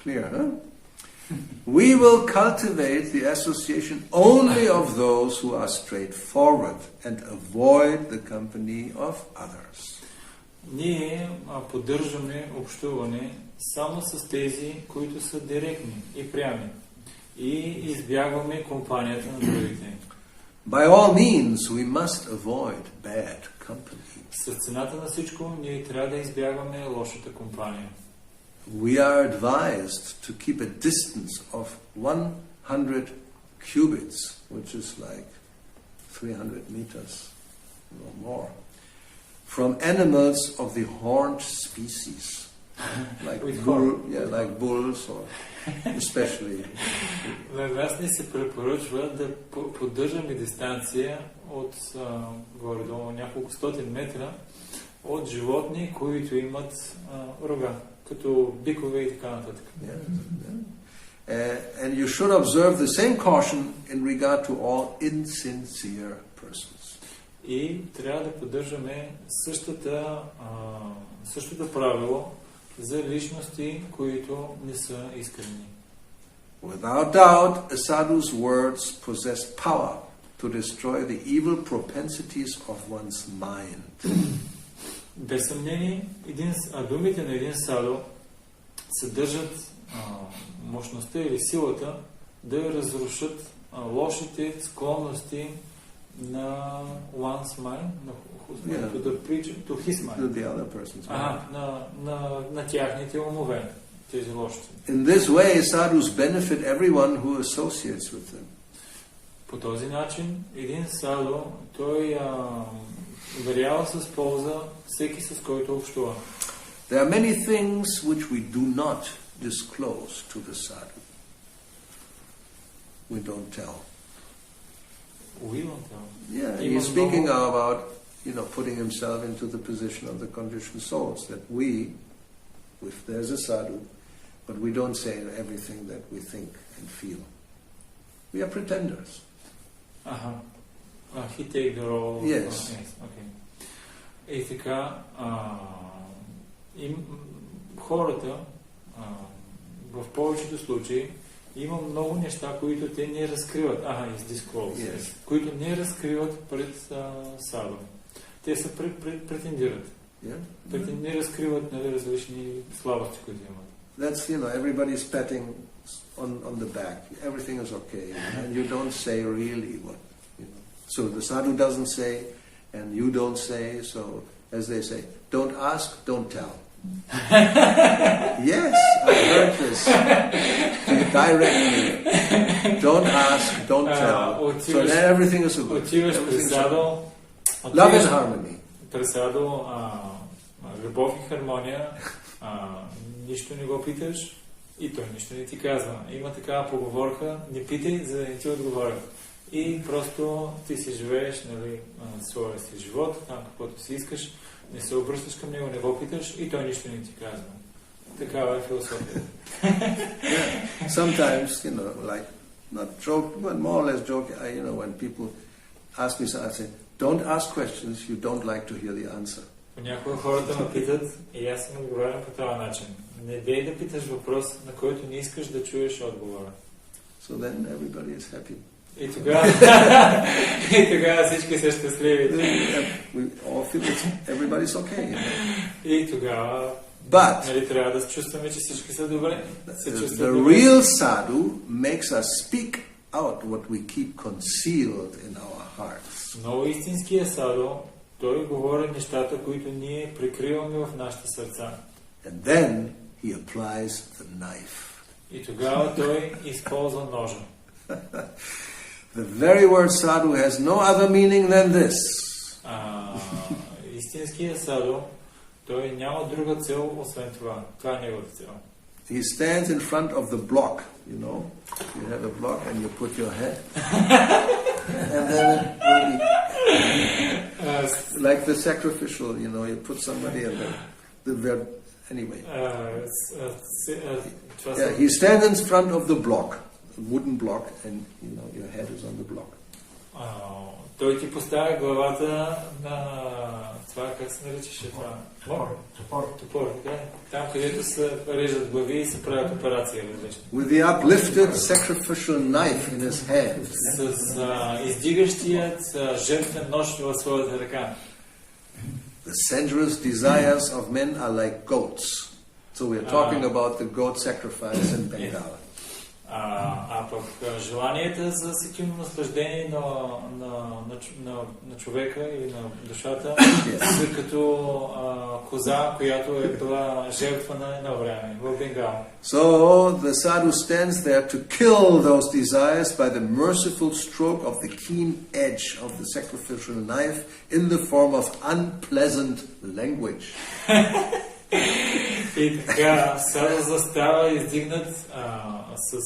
Clear, huh? We will cultivate the association only of those who are straightforward and avoid the company of others. Ние поддържаме общуване само с тези, които са директни и прями, и избягваме компанията на другите. By all means, we must avoid bad company. С цената на всичко, ние трябва да избягваме лошата компания. We are advised to keep a distance of 100 cubits, which is like 300 meters or more, from animals of the horned species, like bulls, or especially. На нас ни се препоръчва да поддържаме дистанция от горе-долу няколко стотин метра от животни, които имат рога, като бикове и така нататък. And you should observe the same caution in regard to all insincere persons. И трябва да поддържаме същото правило за личности, които не са искрени. Without doubt, a sadhu's words possess power to destroy the evil propensities of one's mind. Без съмнение, думите на един саду съдържат мощността или силата да разрушат лошите склонности на one's mind, to the preacher, to his mind. To the other person's mind. На тяхните умове, тези лошите. In this way, sadhus benefit everyone who associates with them. По този начин, един саду, той уверява с полза всеки, с който общува. There are many things which we do not disclose to the sadhu. We don't tell. We don't tell. Yeah, he's speaking about, putting himself into the position of the conditioned souls, that we, if there's a sadhu, but we don't say everything that we think and feel. We are pretenders. He take the role. Yes. Okay. И така, хората, в повечето случаи, има много неща, които те не разкриват. Yes. Които не разкриват пред саду. Те се претендират. Не разкриват различни слабости, които имат. That's, everybody's patting on the back. Everything is okay. And you don't say really what, So the sadhu doesn't say, and you don't say, so as they say, don't ask, don't tell. Yes, I heard this directly. Don't ask, don't tell. So then everything is good. Love and harmony. При саду, любов и хармония, нищо не го питаш и той нищо не ти казва. Има такава поговорка, не питай, за да не ти отговорят. И просто ти си живееш, своя си живот, там каквото си искаш, не се обръщаш към него, не го питаш и той нищо не ти казва. Такава е философията. Sometimes, like, not joke, but more or less joke, when people ask me something, I say, don't ask questions you don't like to hear the answer. Понякога хората ме питат и аз им отговарям по този начин. Не дей да питаш въпрос, на който не искаш да чуеш отговора. So then everybody is happy. И тогава всички са щастливи. We all feel everybody's okay. И тогава трябва да чувстваме, че всички са добре. The real sadhu makes us speak out what we keep concealed in our hearts. Но истинския саду, той говори нещата, които ние прикриваме в нашите сърца. And then he applies the knife. И тогава той използва ножа. The very word sadhu has no other meaning than this. Истинския саду, той няма друга цел, освен това. Това е неговата цел. He stands in front of the block, You have a block and you put your head. And then it will be like the sacrificial, you put somebody in there. Anyway. He stands in front of the block. Wooden block, and your head is on the block. Той ти поставя главата на това, как се наричаше това? Топор, да? Там, където се режат глави и се правят операции различни. With the uplifted sacrificial knife in his hand. С издигащият жертвен нож в своята ръка. The sensuous desires of men are like goats. So we are talking about the goat sacrifice in Bengal. Пък желанията за сетивно наслаждение на човека или на душата са като коза, която е била жертва на едно време в Бенгал. So the sadhu stands there to kill those desires by the merciful stroke of the keen edge of the sacrificial knife in the form of unpleasant language. И така, саду застава издигнат с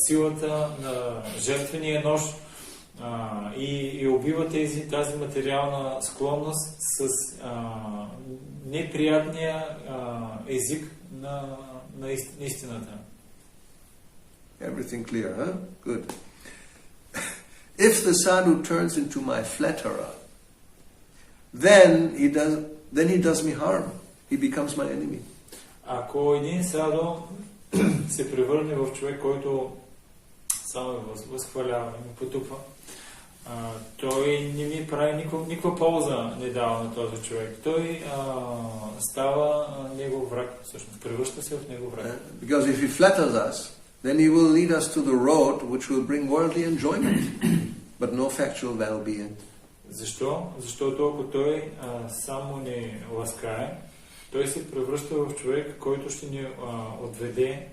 силата на жертвения нож и убива тази материална склонност с неприятния език на истината. Everything clear, huh? Good. If the sadhu turns into my flatterer, then he does me harm. He becomes my enemy. Ако един саду се превърне в човек, който само възхвалява, ми потупва, той не ми прави никаква полза не дава на този човек. Той става негов враг, всъщност превръща се в негов враг. Because if he flatters us, then he will lead us to the road which will bring worldly enjoyment, but no factual well-being. Защо? Защото ако той само ни ласкае, той се превръща в човек, който ще ни отведе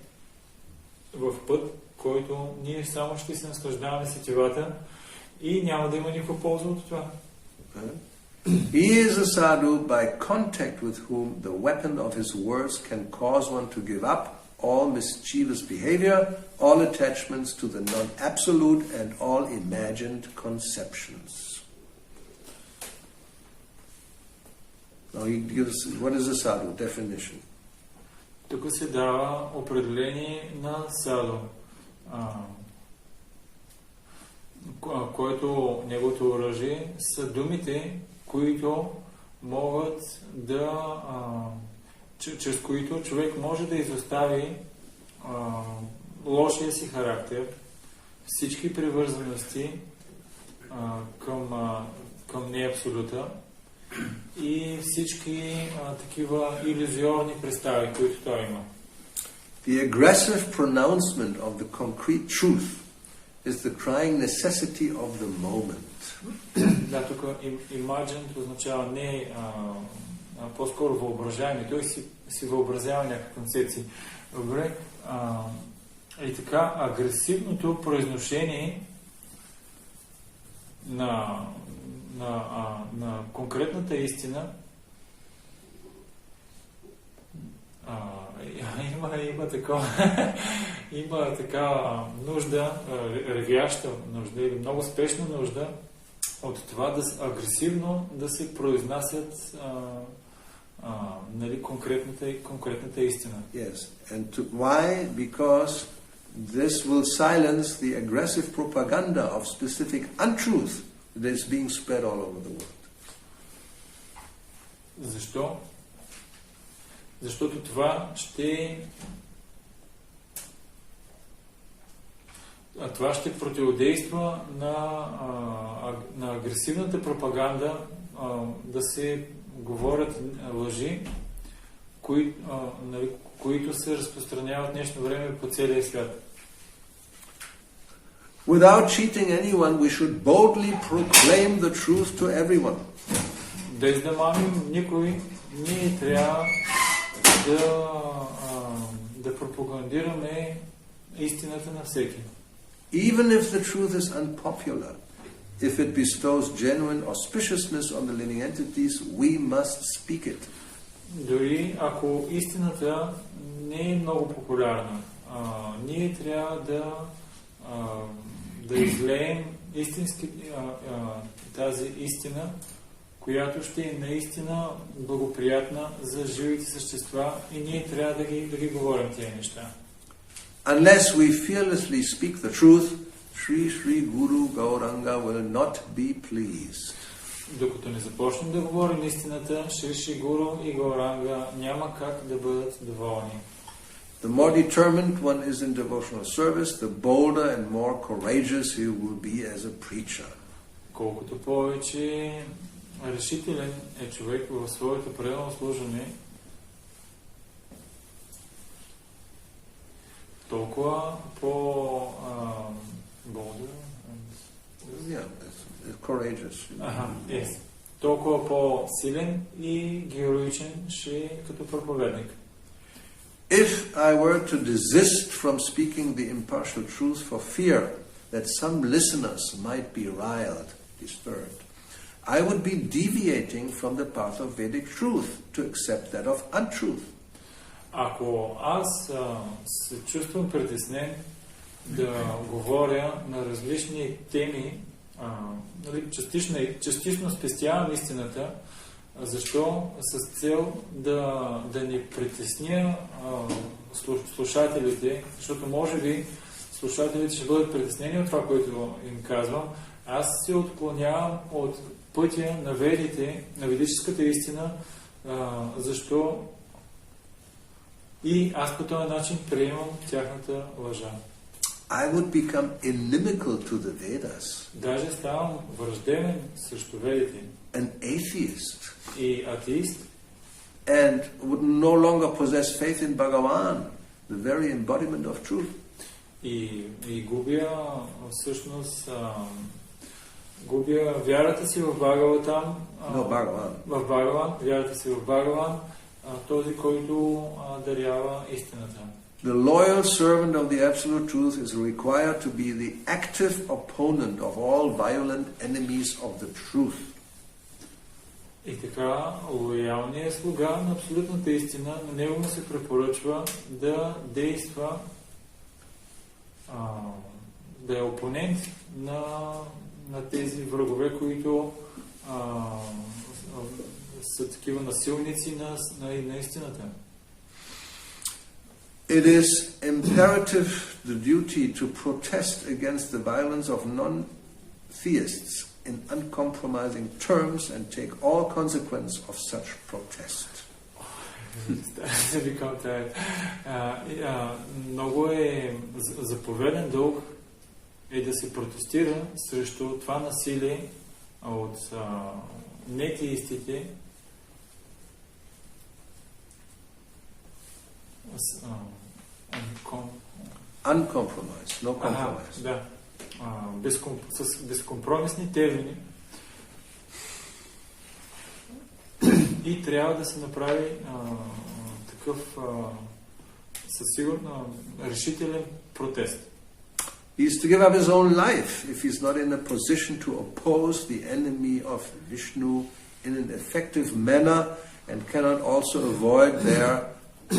в път, който ние само ще се наслаждаваме сетивата и няма да има никаква полза от това. He is a sadhu by contact with whom the weapon of his words can cause one to give up all mischievous behavior, all attachments to the non-absolute and all imagined conceptions. Now he gives, what is a sadhu? Definition. Тук се дава определение на саду, който неговото оръжие са думите, които могат да, чрез които човек може да изостави лошия си характер, всички привързаности към неабсолюта и всички такива илюзиорни представи, които той има. The aggressive pronouncement of the concrete truth is the crying necessity of the moment. Да, тук imagined означава не по-скоро въображаеми. Той си въобразява някакви концепции. Добре, и така, агресивното произношение на конкретната истина има такава нужда, ревяща нужда или много спешна нужда от това да агресивно да се произнасят нали, конкретната истина. Yes, and why? Because this will silence the aggressive propaganda of specific untruth that is being spread all over the world. Защо? Защото това ще противодейства на агресивната пропаганда да се говорят лъжи, които се разпространяват в днешно време по целия свят. Without cheating anyone, we should boldly proclaim the truth to everyone. Без да мамим никой, ние трябва да пропагандираме истината на всеки. Even if the truth is unpopular, if it bestows genuine auspiciousness on the living entities, we must speak it. Дори ако истината не е много популярна, ние трябва да излеем истински тази истина, която ще е наистина благоприятна за живите същества и ние трябва да ги говорим тези неща. Unless we fearlessly speak the truth, Sri Sri Guru Gauranga will not be pleased. Докато не започнем да говорим истината, Шри Шри Гуру и Гауранга няма как да бъдат доволни. The more determined one is in devotional service, the bolder and more courageous he will be as a preacher. Колкото повече решителен е човек в своето преданно служене, толкова толкова по-силен и героичен ще е като проповедник. If I were to desist from speaking the impartial truth for fear that some listeners might be riled, disturbed, I would be deviating from the path of Vedic truth to accept that of untruth. Ако аз се чувствам притеснен да говоря на различни теми, частично спестявам истината, защо? С цел да ни притесня слушателите, защото може би слушателите ще бъдат притеснени от това, което им казвам. Аз се отклонявам от пътя на ведите, на ведическата истина, защо и аз по този начин приемам тяхната лъжа. I would become inimical to the Vedas. Даже ставам враждебен срещу ведите. An atheist. И атеист. And would no longer possess faith in Bhagavan, the very embodiment of truth. И губя всъщност губя вярата си в Бхагаватам, в Бхагаван, вярата си в Бхагаван, този, който дарява истината. The loyal servant of the Absolute Truth is required to be the active opponent of all violent enemies of the truth. И така, лоялният слуга на абсолютната истина, на него му се препоръчва да действа, да е опонент на тези врагове, които са такива насилници на истината. It is imperative the duty to protest against the violence of non-theists in uncompromising terms and take all consequence of such protest. Много е заповеден дълг е да се протестира срещу това насилие от нетеистите, Uncompromised, no compromise. Да. С безкомпромисни термини. И трябва да се направи такъв със сигурно решителен протест. He is to give up his own life if he is not in a position to oppose the enemy of Vishnu in an effective manner and cannot also avoid their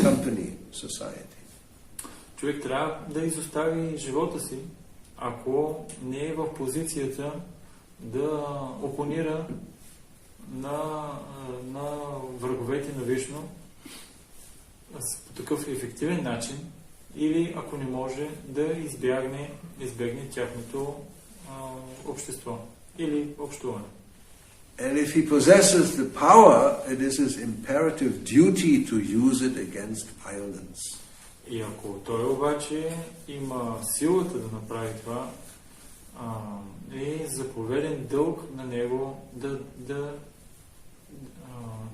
company, society. Човек трябва да изостави живота си, ако не е в позицията да опонира на враговете на Вишну по такъв ефективен начин, или ако не може да избегне тяхното общество или общуване. And if he possesses the power, it is his imperative duty to use it against violence. И ако той обаче има силата да направи това, е заповеден дълг на него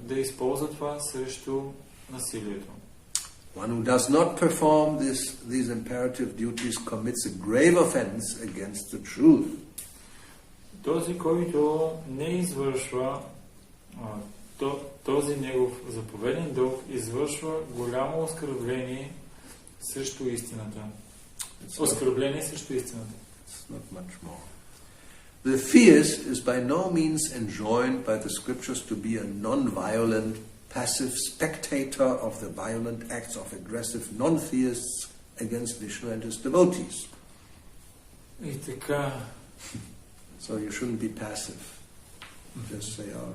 да използва това срещу насилието. One who does not perform these imperative duties commits a grave offense against the truth. Този, който не извършва този негов заповеден дълг, извършва голямо оскърбление срещу истината. Оскърбление срещу истината. It's not much more. The theist is by no means enjoined by the scriptures to be a non-violent, passive spectator of the violent acts of aggressive non-theists against Vishnu and his devotees. И така. So you shouldn't be passive. Just say, oh.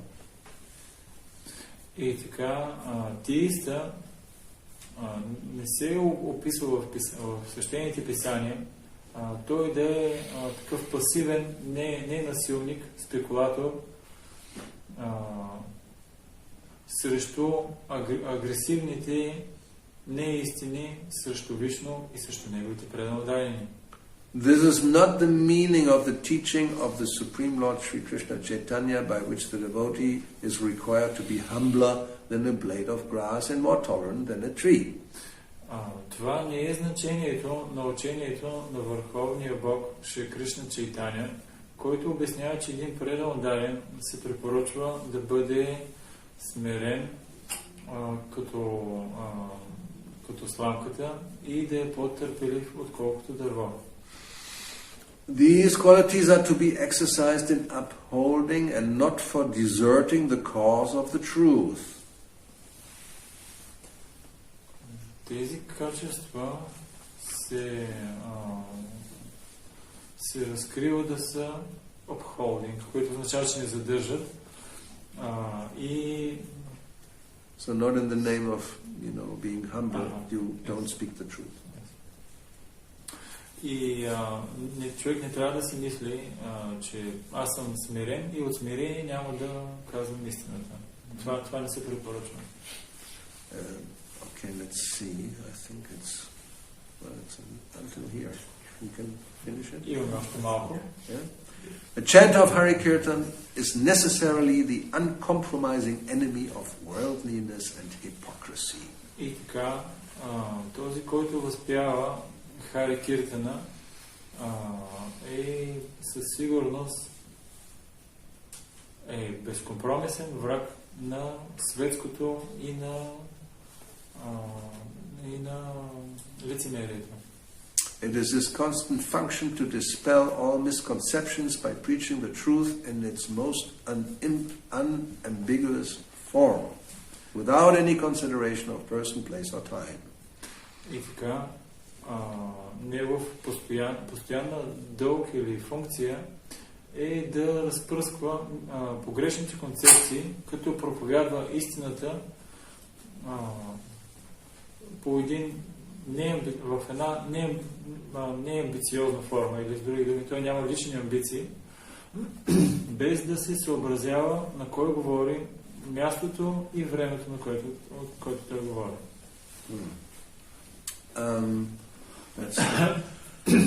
И така, теиста не се описва в свещените писания, той да е такъв пасивен, не насилник, спекулатор срещу агресивните неистини, срещу Вишну и срещу неговите преданодайни. This is not the meaning of the teaching of the Supreme Lord Sri Krishna Chaitanya, by which the devotee is required to be humbler than a blade of grass and more tolerant than a tree. Това не е значението на учението на Върховния Бог Шри Кришна Чайтаня, който обяснява, че един преданодайен се препоръчва да бъде смирен като сламката и да е по-търпелив, отколкото дърво. These qualities are to be exercised in upholding and not for deserting the cause of the truth. Тези качества се разкрива да са upholding, което означава, че не задържат. So not in the name of, being humble, you don't speak the truth. И човек не трябва да си мисли, че аз съм смирен и от смирение няма да казвам истината. Това не се препоръчва. Okay, let's see. I think it's until here. We can finish it. Имаме още малко. A chant of Hari Kirtan is necessarily the uncompromising enemy of worldliness and hypocrisy. И така, този, който възпява Хари Киртана е със сигурност безкомпромисен враг на светското и на лицемерието. It is this constant function to dispel all misconceptions by preaching the truth in its most unambiguous form, without any consideration of person, place or time. И така, негов постоянна дълг или функция е да разпръсква погрешните концепции, като проповядва истината по в една неамбициозна форма, или с други думи, той няма лични амбиции, без да се съобразява на кой говори, мястото и времето, на което той говори.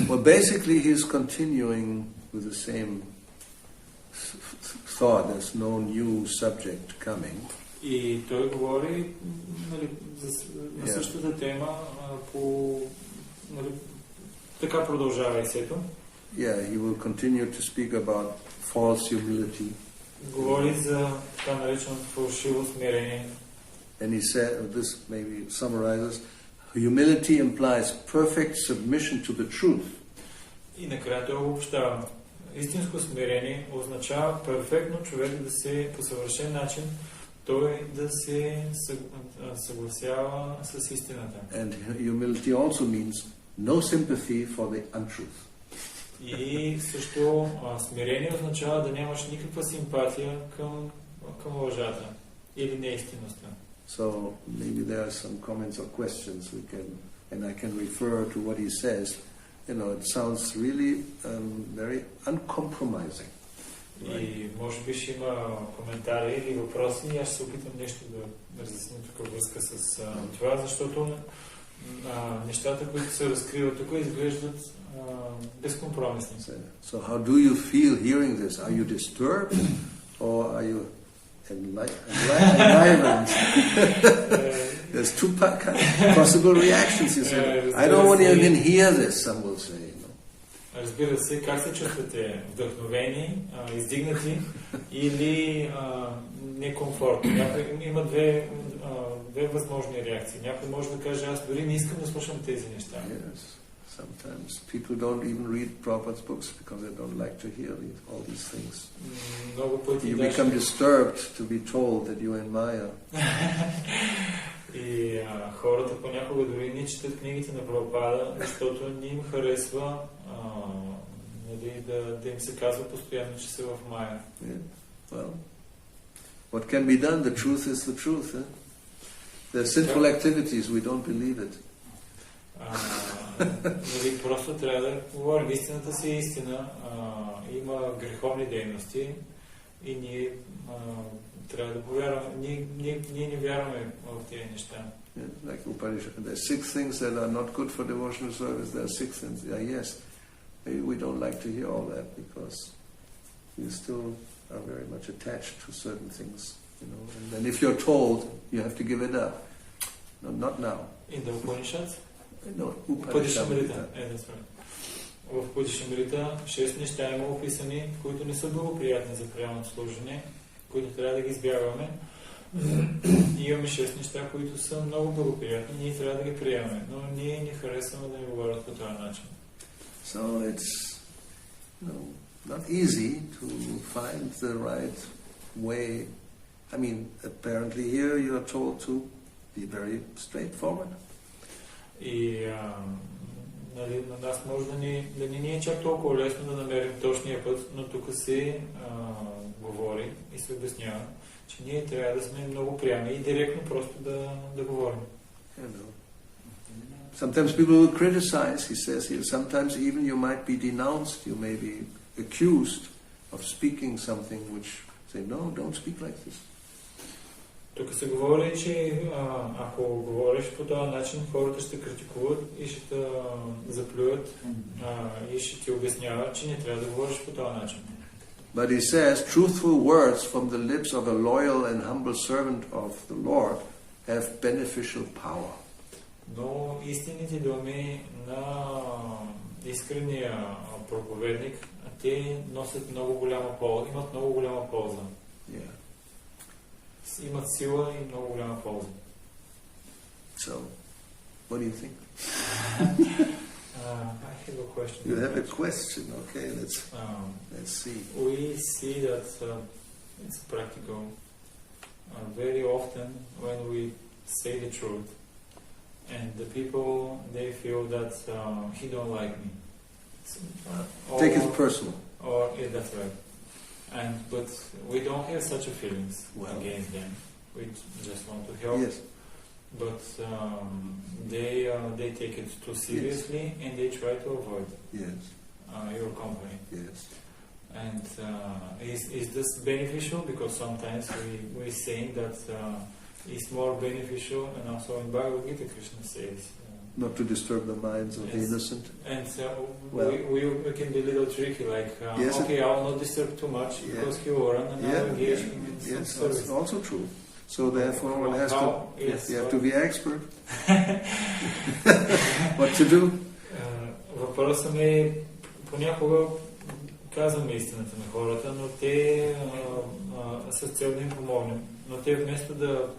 Well, basically he is continuing with the same thought. There's no new subject coming. И той говори на същата тема така продължава есето. Yeah, he will continue to speak about false humility. Говори за така нареченото фалшиво смирение. And he said, this maybe summarizes, humility implies perfect submission to the truth. И накрая той обобщава. Истинско смирение означава перфектно човек да се по съвършен начин той да се съгласява с истината. And humility also means no sympathy for the untruth. И също смирение означава да нямаш никаква симпатия към лъжата или неистинността. So maybe there are some comments or questions and I can refer to what he says. You know, it sounds really very uncompromising. И може би ще има коментари или въпроси и аз ще се опитам нещо да разясня тук връзка с това, защото нещата, които се разкриват тук, изглеждат безкомпромисни. So how do you feel hearing this? Are you disturbed or are you enlivened? There's two possible reactions. You say, I don't want to even hear this, some will say. Разбира се, как се чувствате? Вдъхновени, издигнати или некомфортни? Има две възможни реакции. Някой може да каже, аз дори не искам да слушам тези неща. Yes. Sometimes people don't even read Prabhupada's books because they don't like to hear all these things. You become disturbed to be told that you are in Maya. И хората понякога дори не четат книгите на Прабхупада, защото не им харесва да им се казва постоянно, че са в Майя. Well, what can be done? The truth is the truth. There are sinful activities, we don't believe it. Просто трябва да говорим. Истината си е истина. Има греховни дейности и ние трябва да повярваме. Ние не вярваме в тези неща. Like Upanishad, there are 6 things that are not good for devotional service. There are 6 things. Yes, maybe we don't like to hear all that because we still are very much attached to certain things, you know. And then if you're told, you have to give it up. No, not now. In the Upanishad? No, Upanishad. В Upanishad 6 неща има описани, които не са благоприятни за правилното служене, които трябва да ги избягваме. И имаме 6 неща, които са много благоприятни, ние трябва да ги приемаме, но ние не харесваме да ни говорят по този начин. So it's not easy to find the right way. I mean, apparently here you are told to be very straightforward. И на нас може да ни е чак толкова лесно да намерим точния път, но тук се говори и се обяснява, че ние трябва да сме много прями и директно просто да говорим. Sometimes people will criticize, he says here, sometimes even you might be denounced, you may be accused of speaking something which say, no, don't speak like this. Тук се говори, че ако говориш по този начин, хората ще критикуват и ще те заплюят и ще ти обясняват, че не трябва да говориш по този начин. But he says, truthful words from the lips of a loyal and humble servant of the Lord have beneficial power. Но истинните думи на искрения проповедник, те носят много голяма полза, имат много голяма полза. Yeah. Имат сила и много голяма полза. So, what do you think? I have a question. You have a question, okay, let's see. We see that it's practical. Very often when we say the truth, and the people, they feel that he don't like me. Take it personal. Yeah, that's right. But we don't have such a feelings against them. We just want to help. Yes. But they take it too seriously, yes. And they try to avoid your company. Yes. And is this beneficial? Because sometimes we're saying that it's more beneficial, and also in Bhagavad Gita Krishna says not to disturb the minds of the innocent. And we can be a little tricky, like okay, I will not disturb too much because he will run and I will engage him in some service. That's also true. So therefore one has you have to be expert. What to do? Въпросът ми е, понякога казваме истината на хората, но те с цел да им помогнем. Но те вместо да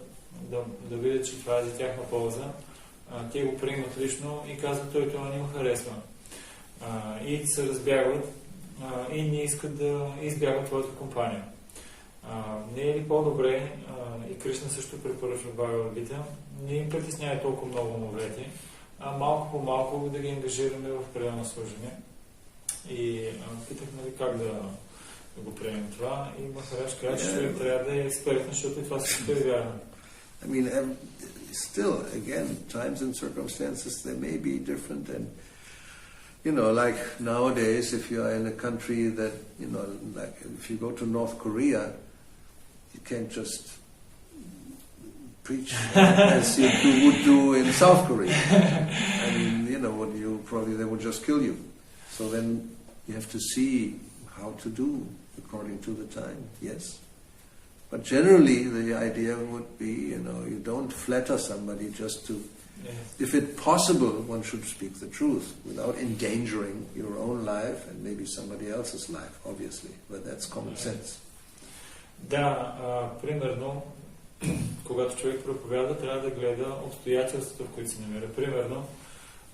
видят, че това е за тяхна полза, те го приемат лично и казват, това не му харесва. И се разбягват и не искат да избягат твоята компания. Не е ли по-добре, и Кришна също препоръчва Бхагавад Гита, не им притеснява толкова много умовете, а малко по малко да ги ангажираме в предано служение. И питах, нали, как да го приемем това, и Махарадж каза, че човек трябва да е експертен, защото и това също е вярно. I mean, still, again, times and circumstances, they may be different, and like nowadays, if you are in a country that, like if you go to North Korea, you can't just preach as you would do in South Korea. I mean, they would just kill you. So then you have to see how to do according to the time, yes. But generally the idea would be, you don't flatter somebody just to... Yes. If it's possible, one should speak the truth without endangering your own life and maybe somebody else's life, obviously. But that's common sense. Да, примерно, когато човек проповядва, трябва да гледа обстоятелствата, в които се намира. Примерно,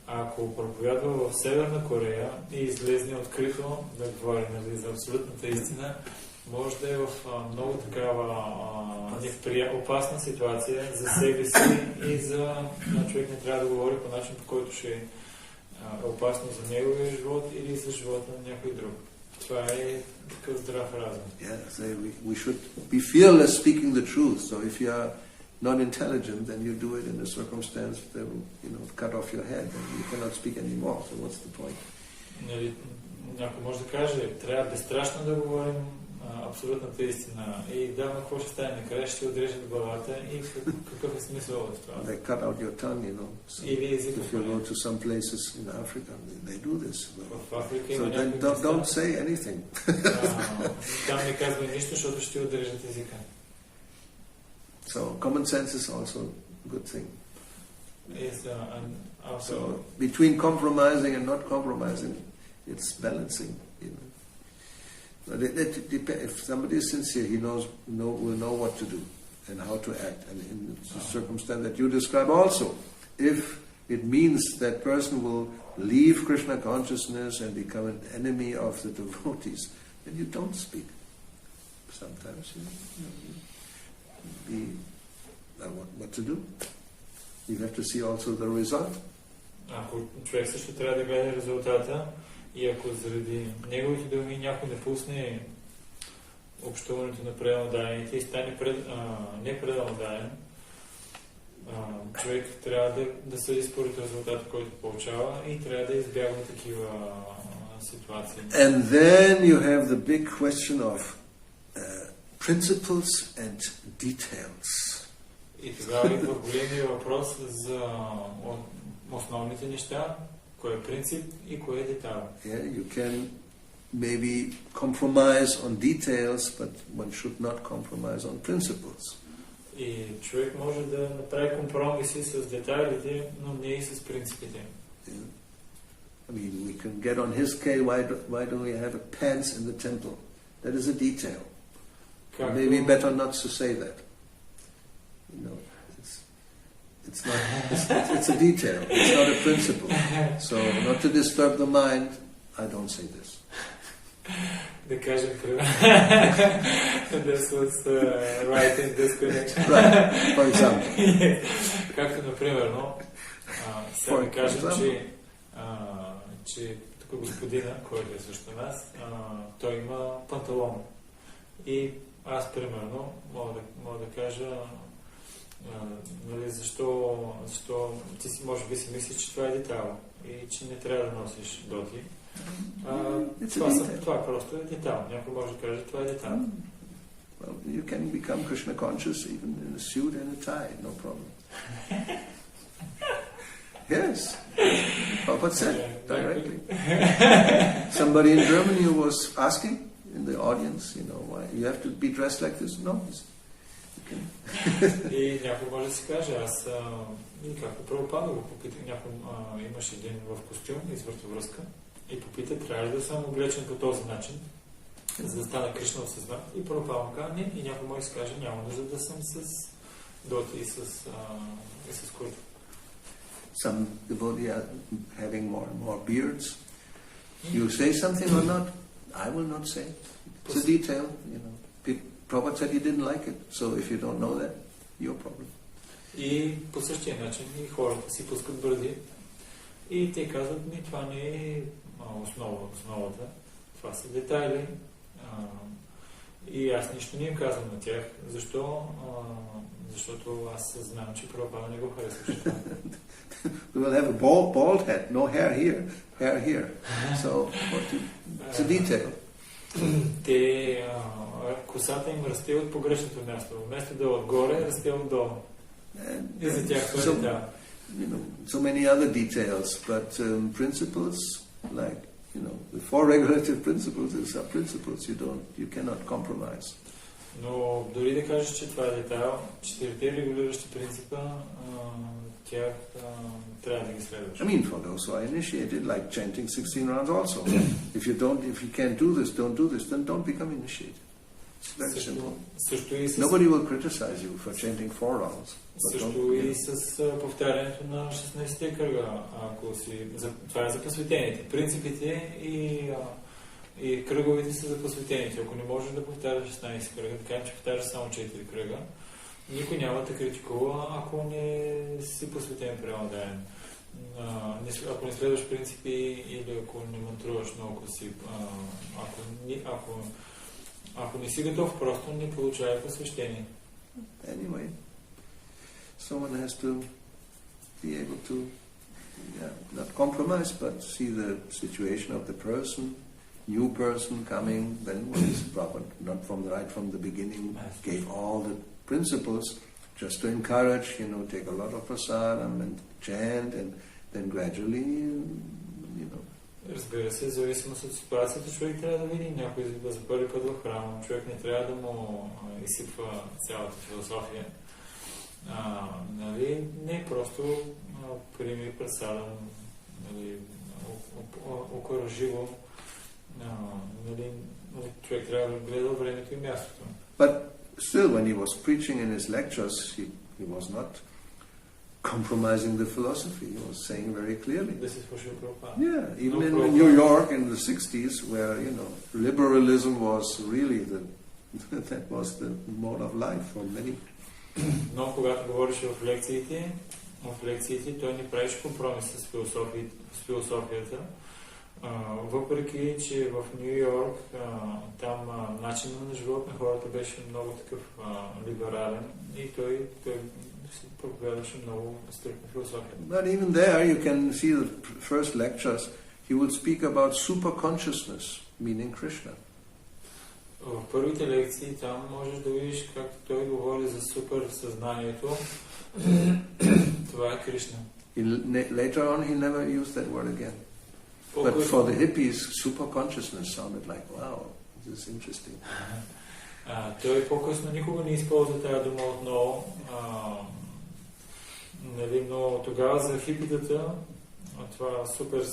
ако проповядва в Северна Корея и излезне открито да говори за абсолютната истина, може да е в много такава опасна ситуация за себе си и за човек не трябва да говори по начин, по който ще е опасно за неговия живот или за живота на някой друг. Това е такъв здрав разум. So we should be fearless speaking the truth. So if you are not intelligent, then you do it in a circumstance that will, cut off your head and you cannot speak anymore. So what's the point? Някой може да каже, трябва безстрашно да говорим абсолютната истина. И да, какво ще стане накрая, ще отрежат главата и какъв е смисъл от това? They cut out your tongue, So if you go to some places in Africa, they do this. В Африка so then don't say anything. Там не казва нищо, защото ще отрежат езика. So common sense is also a good thing. Yes, so between compromising and not compromising, it's balancing, But it depends. If somebody is sincere, he will know what to do and how to act. And in the circumstance that you describe also, if it means that person will leave Krishna consciousness and become an enemy of the devotees, then you don't speak. Sometimes what to do. You have to see also the result. Ако човек също трябва да гледа резултата, и ако заради неговите думи някой не пусне общуването на преданодайните и стане непреданодайен, човек трябва да съди според резултата, който получава, и трябва да избягва такива ситуации. And then you have the big question of principles and details. И тогава идва големия въпрос за основните неща, кое е принцип и кое е детайл. You can maybe compromise on details, but one should not compromise on principles. И човек може да направи компромиси с детайлите, но не и с принципите. Yeah. I mean, we can get on his case, why do we have a pants in the temple? That is a detail. Maybe better not to say that. You know, it's not. It's a detail. It's not a principle. So, not to disturb the mind, I don't say this. Да кажем, this was right in this connection. Right, for example. Както, например, сега да кажем, че тук господина, който е също нас, той има панталон. И аз, примерно, мога да кажа, нали, защо ти си, може би си мислиш, че това е детайл и че не трябва да носиш доти. Това просто е детайл. Някой може да каже, това е детайл. Well, you can become Krishna conscious even in a suit and a tie, no problem. Yes, Prabhupada said directly. Somebody in Germany was asking in the audience, you know, why you have to be dressed like this? No, you can. И някой може да си каже, аз и както Прабхупада го попитах, някой имаше един в костюм, извърта връзка и попита, трябва ли да съм облечен по този начин, за да стана Кришна осъзнат. И Прабхупада му каза, не, и някой може да си каже, няма нужда да съм с доти и с курта. Some devotees are having more and more beards. You say something or not? I will not say. It's a detail, you know. Prabhupada said he didn't like it, so if you don't know that, your problem. И по същия начин и хората си пускат бради и те казват, това не е основата, това са детайли и аз нищо не им казвам на тях. Защо? Защото аз знам, че Прабхупада не го харесва. We will have a bald head, no hair here, hair here. So, it's a detail. Косата им расте от погрешното място. Вместо да е отгоре, расте отдолу. И за тях това е детайл. You know, so many other details, but principles, like, you know, the four regulative principles are principles. You cannot compromise. Но дори да кажеш, че това е детайл, четирите регулиращи принципа, тях трябва да ги следваш. I mean, for those who are initiated, like chanting 16 rounds also. If you can't do this, don't do this, then don't become initiated. It's very simple. Nobody will criticize you for chanting 4 rounds. Също и с повтарянето на 16 кръга. Това е за посветените. Принципите и кръговите са за посветените. Ако не можеш да повтаряш 16 кръга, така че повтаряш само 4 кръга, никой няма да критикува, ако не си посветен преодолен. Ако не следваш принципи или ако не мантруваш много си, ако не си готов, просто не получава посвещение. Anyway, someone has to be able to not compromise, but see the situation of the person, new person coming, then what is proper, not from the beginning, gave all the principles just to encourage, you know, take a lot of prasadam and chant, and then gradually, you know. Разбира се, зависимост от ситуацията, човек трябва да види някой за първи път в храма. Човек не трябва да му изсипва цялата философия. Нали, не просто приеми прасадам, нали, окоръживо. Нали, човек трябва да гледа времето и мястото. But still, when he was preaching in his lectures, he was not compromising the philosophy. He was saying very clearly. This is for sure Prabhupada. Yeah, even in New York in the 60s, where, you know, liberalism was really that was the mode of life for many. Но когато говореше в лекциите, той не правеше компромис с философията. Въпреки, че в Ню Йорк там начинът на живот на хората беше много такъв либерален и той проповядваше много стрикна философия. But even there you can see the first lectures, he would speak about super consciousness, meaning Krishna. В първите лекции там можеш да видиш как той говори за супер съзнанието. Това е Кришна. Later on he never used that word again. But for the hippies, super consciousness sounded like, wow, this is interesting. Той по-късно никога не използва тази дума отново, нали, но тогава за хипитата това супер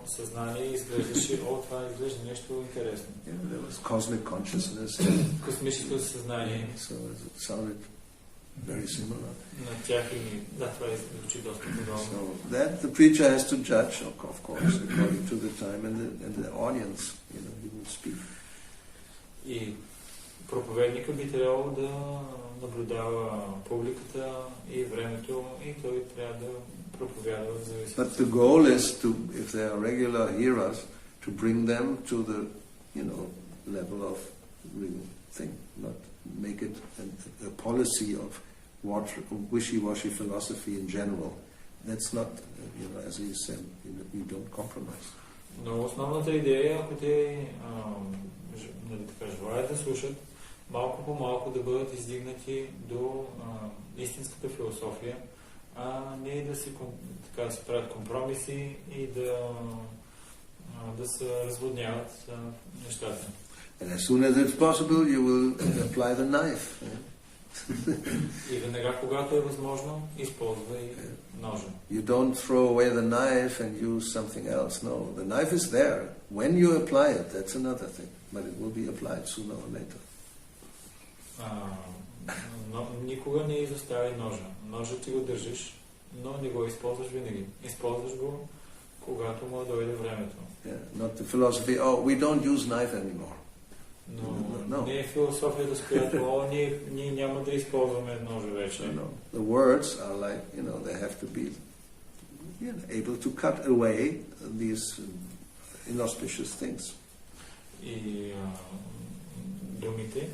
съзнание изглеждаше, това изглежда нещо интересно. There was cosmic consciousness. Космическо съзнание. So it sounded very similar. На тях да, това звучи доста подобно. So that the preacher has to judge, of course, according to the time and the audience, he will speak. И проповедника би трябвало да наблюдава публиката и времето, и той трябва да проповядва в зависимост. But the goal is to, if they are regular hearers, to bring them to the, level of real thing, not make it a policy of wishy-washy philosophy in general. That's not, as you said, you don't compromise. Но основната идея, ако те желаят да слушат, малко по малко да бъдат издигнати до истинската философия, а не да се правят компромиси и да се разводняват нещата. And as soon as it's possible, you will apply the knife. И веднага, когато е възможно, използва и ножа. You don't throw away the knife and use something else. No, the knife is there. When you apply it, that's another thing. But it will be applied sooner or later. Но никога не изоставяй ножа. Ножа ти го държиш, но не го използваш винаги. Използваш го, когато му дойде времето. Yeah, not the philosophy, we don't use knife anymore. Но не е философията, с която ние няма да използваме ножа вече. No. The words are like, they have to be able to cut away these inauspicious things. И думите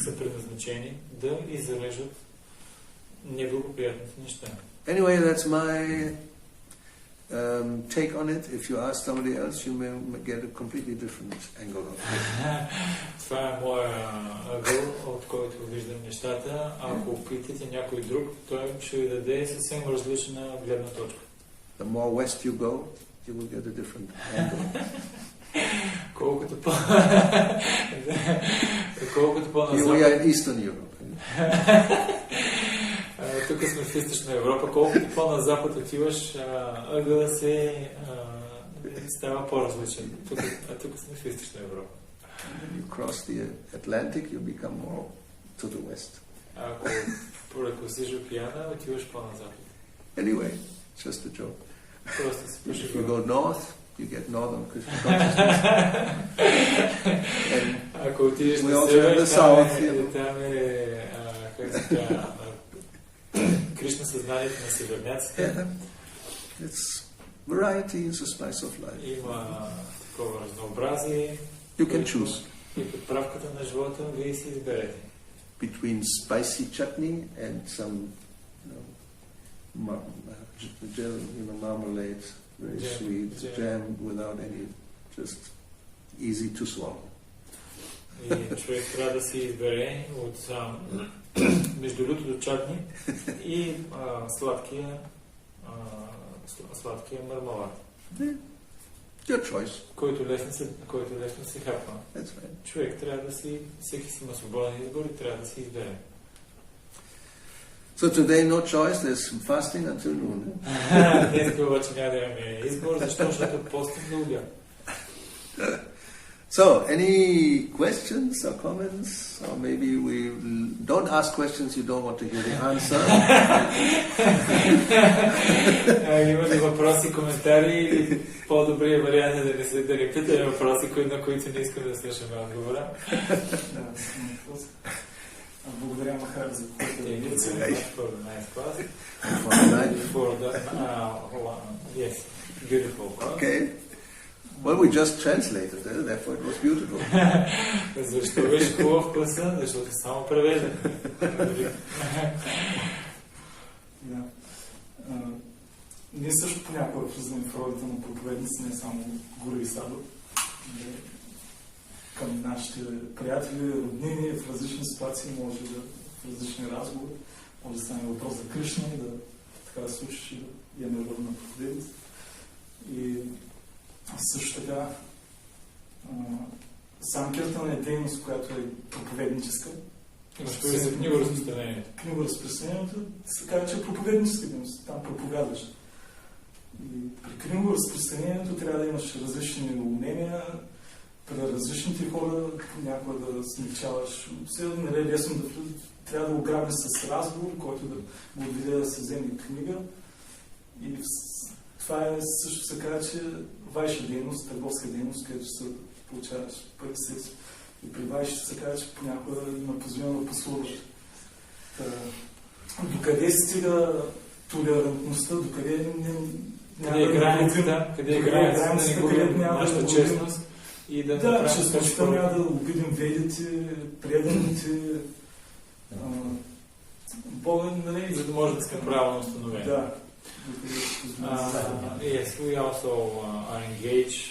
са предназначени да изрежат неблагоприятните неща. Anyway, that's my take on it. If you ask somebody else, you may get a completely different angle of it. Това е моя ъгъл, от който виждам нещата. Ако питате някой друг, той ще ви даде съвсем различна гледна точка. The more west you go, you will get a different angle. Колкото по-назад... We are in Eastern Europe. Тук сме в Източна Европа. Колкото по-на-запад отиваш, ъгъла се става по-различен. Тук сме в Източна Европа. When you cross the Atlantic, you become more to the west. Ако прекосиш океана, отиваш по-на-запад. Anyway, just a joke. Просто се If you go north, you get northern Krishna consciousness. Ако отидеш на север, там е Кришна съзнанието на северняците. It's variety is a spice of life. Има такова разнообразие. You can choose. И подправката на живота вие си изберете. Between spicy chutney and some marmalade, very sweet jam without any, just easy to swallow. И човек трябва да си избере от между лютото чатни и сладкия мармалад. Your choice. Който лесно се хапва. That's right. Човек трябва да всеки си има свободен избор и трябва да си избере. So today no choice, there's fasting until noon. Днес обаче няма да имаме избор, защото постим до обяд. So, any questions or comments? Or maybe we don't ask questions you don't want to hear the answer. Има ли въпроси, коментари или по-добрият вариант е да не питаме въпроси, на които не искам да слушаме отговора? Благодаря, Махар, за Yes, beautiful. Okay. Well, we just translated it, therefore it was beautiful. Защо беше хубав класа? Защото само превежда. Ние също понякога влизаме в ролята на проповедници, не само Гуру и Саду. Към нашите приятели, роднини, в различни ситуации, може да в различни разговори, може да стане въпрос за Кришна и така да слушаш и да имаме рода на проповедница. И също така Санкиртана е дейност, която е проповедническа. Имаш преди за книго-разпространението. Книго-разпространението се казва, че е проповедническа дейност. Там проповядваш. И при книго-разпространението трябва да имаш различни умения, при различните хора, някога да смягчаваш. Все не е лесно да трябва да го грабиш с разговор, който да го отведе да се вземе книга. И това е също се казва, че вайша дейност, търговска дейност, където се получаваш пари средства. И при вайша се казва, че понякога има позволено да послужваш. Докъде стига толерантността, докъде къде е границата, да не губим нашата честност и да направим честността няма да обидим ведите, преданите, Бога, нали? За да може да сме правилно установени. Да. Yes, we also are engaged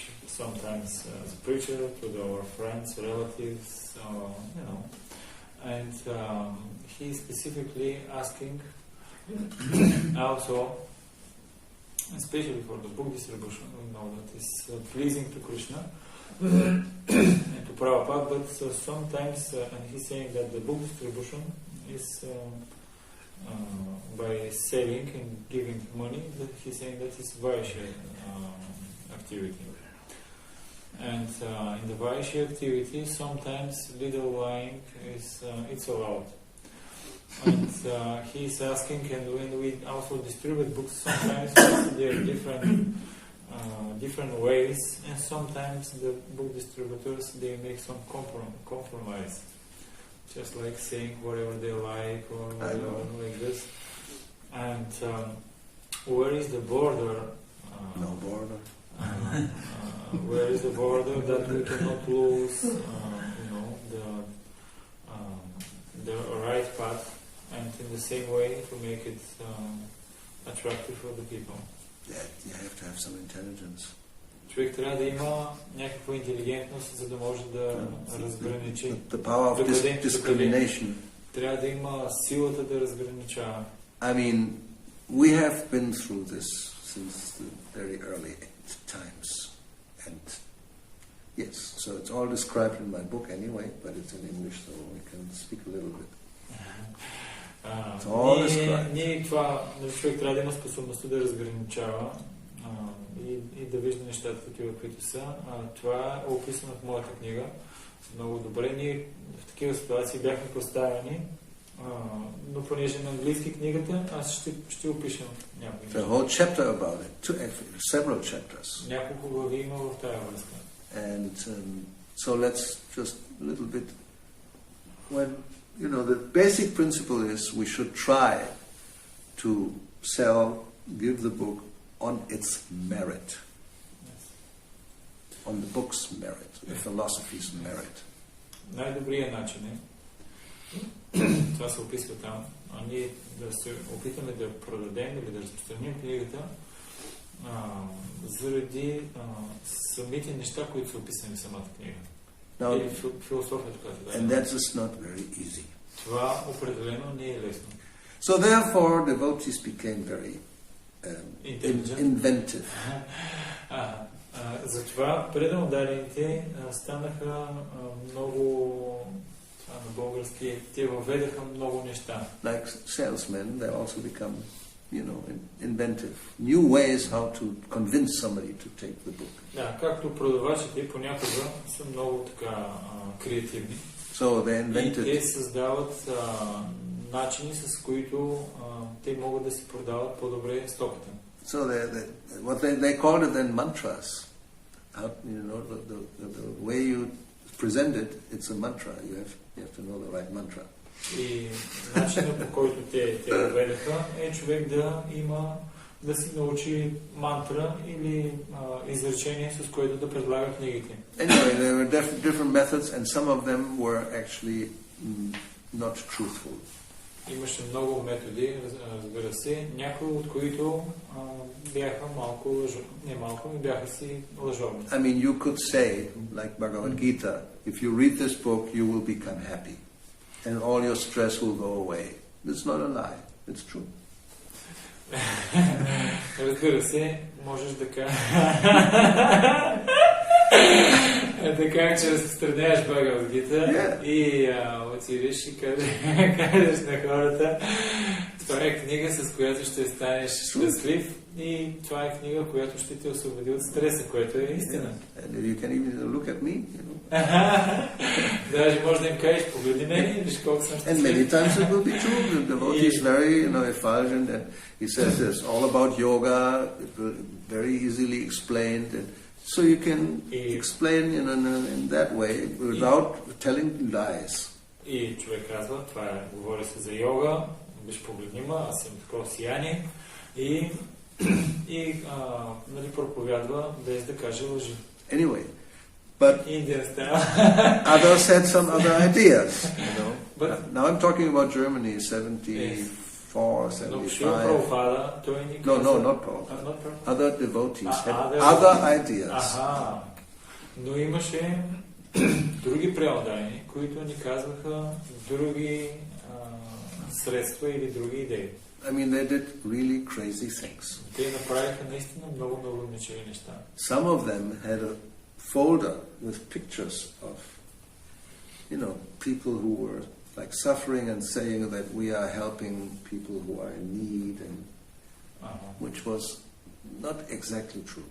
sometimes as a preacher to our friends, relatives, you know, and he specifically asking also, especially for the book distribution, we know that it's pleasing to Krishna and to Prabhupada, but sometimes, and he's saying that the book distribution is by selling and giving money, that he's saying that it's Vaishya activity. And in the Vaishya activity, sometimes little lying is it's allowed. And he's asking, and when we also distribute books, sometimes there are different ways, and sometimes the book distributors they make some compromise, just like saying whatever they like or whatever like this. And where is the border? No border. Where is the border that we cannot lose, the right path, and in the same way to make it attractive for the people. Yeah, you have to have some intelligence. Човек трябва да има някаква интелигентност, за да може да разграничи. The power of discrimination. Трябва да има силата да разграничава. I mean, we have been through this since the very early times, and yes, so it's all described in my book anyway, but it's in English, so we can speak a little bit. It's all described. Ние това, човек трябва да има способността да разграничава и да вижда нещата такива, които са. Това е описано в моята книга. Много добре. Ние в такива ситуации бяхме поставени, но понеже на английски книгата, аз ще опишем някои неща. A whole chapter about it, several chapters. Няколко глави има в тая връзка. And so let's just a little bit, when, you know, the basic principle is we should try to give the book on its merit. Yes. On the book's merit, the philosophy's merit. Най-добрият начин е, това се описва там, ние да се опитаме да продадем или да разпространим книгата заради самите неща, които са описани в самата книга. Или философията, която да е. And that's just not very easy. Това определено не е лесно. So therefore devotees became very inventive. Затова преданодарените станаха много, на български, те въведаха много неща. Like salesmen, they also become, you know, inventive. New ways how to convince somebody to take the book. Да, както продавачите понякога са много така креативни. So they invented. И те създават начини, с които те могат да си продават по-добре стоката. So what they called it then mantras. You know, the way you present it, it's a mantra. You have to know the right mantra. И начинът, по който те въведаха, е човек да си научи мантра или изречение, с което да предлага книгите. Anyway, there were different methods, and some of them were actually not truthful. Имаше много методи, разбира се, някои от които бяха бяха си лъжовни. I mean, you could say, like Bhagavad Gita, if you read this book, you will become happy, and all your stress will go away. It's not a lie. It's true. Разбира се, можеш да кажеш. Така че разпространяш Бхагавад-гита и отидеш и кажеш на хората, това е книга, с която ще станеш щастлив и това е книга, която ще те освободи от стреса, което е истина. And you can even look at me, Даже може да им кажеш, погледни мен и виж колко съм щастлив. And many times it will be true. The devotee is very, effulgent, and he says it's all about yoga, very easily explained, and so you can explain in that way without telling lies. И човек казва, това е, говори се за йога, виж погледни ма, аз съм такова сияние и проповядва без да каже лъжи. Anyway, but Indian style. others had some other ideas, But now I'm talking about Germany, 74, 75. No, not Paul. Other devotees had other ideas. Но имаше други преодани, които ни казваха други средства или други идеи. I mean, they did really crazy things. Те направиха наистина много нечеви неща. Some of them had a folder with pictures of, people who were like suffering and saying that we are helping people who are in need, and which was not exactly true.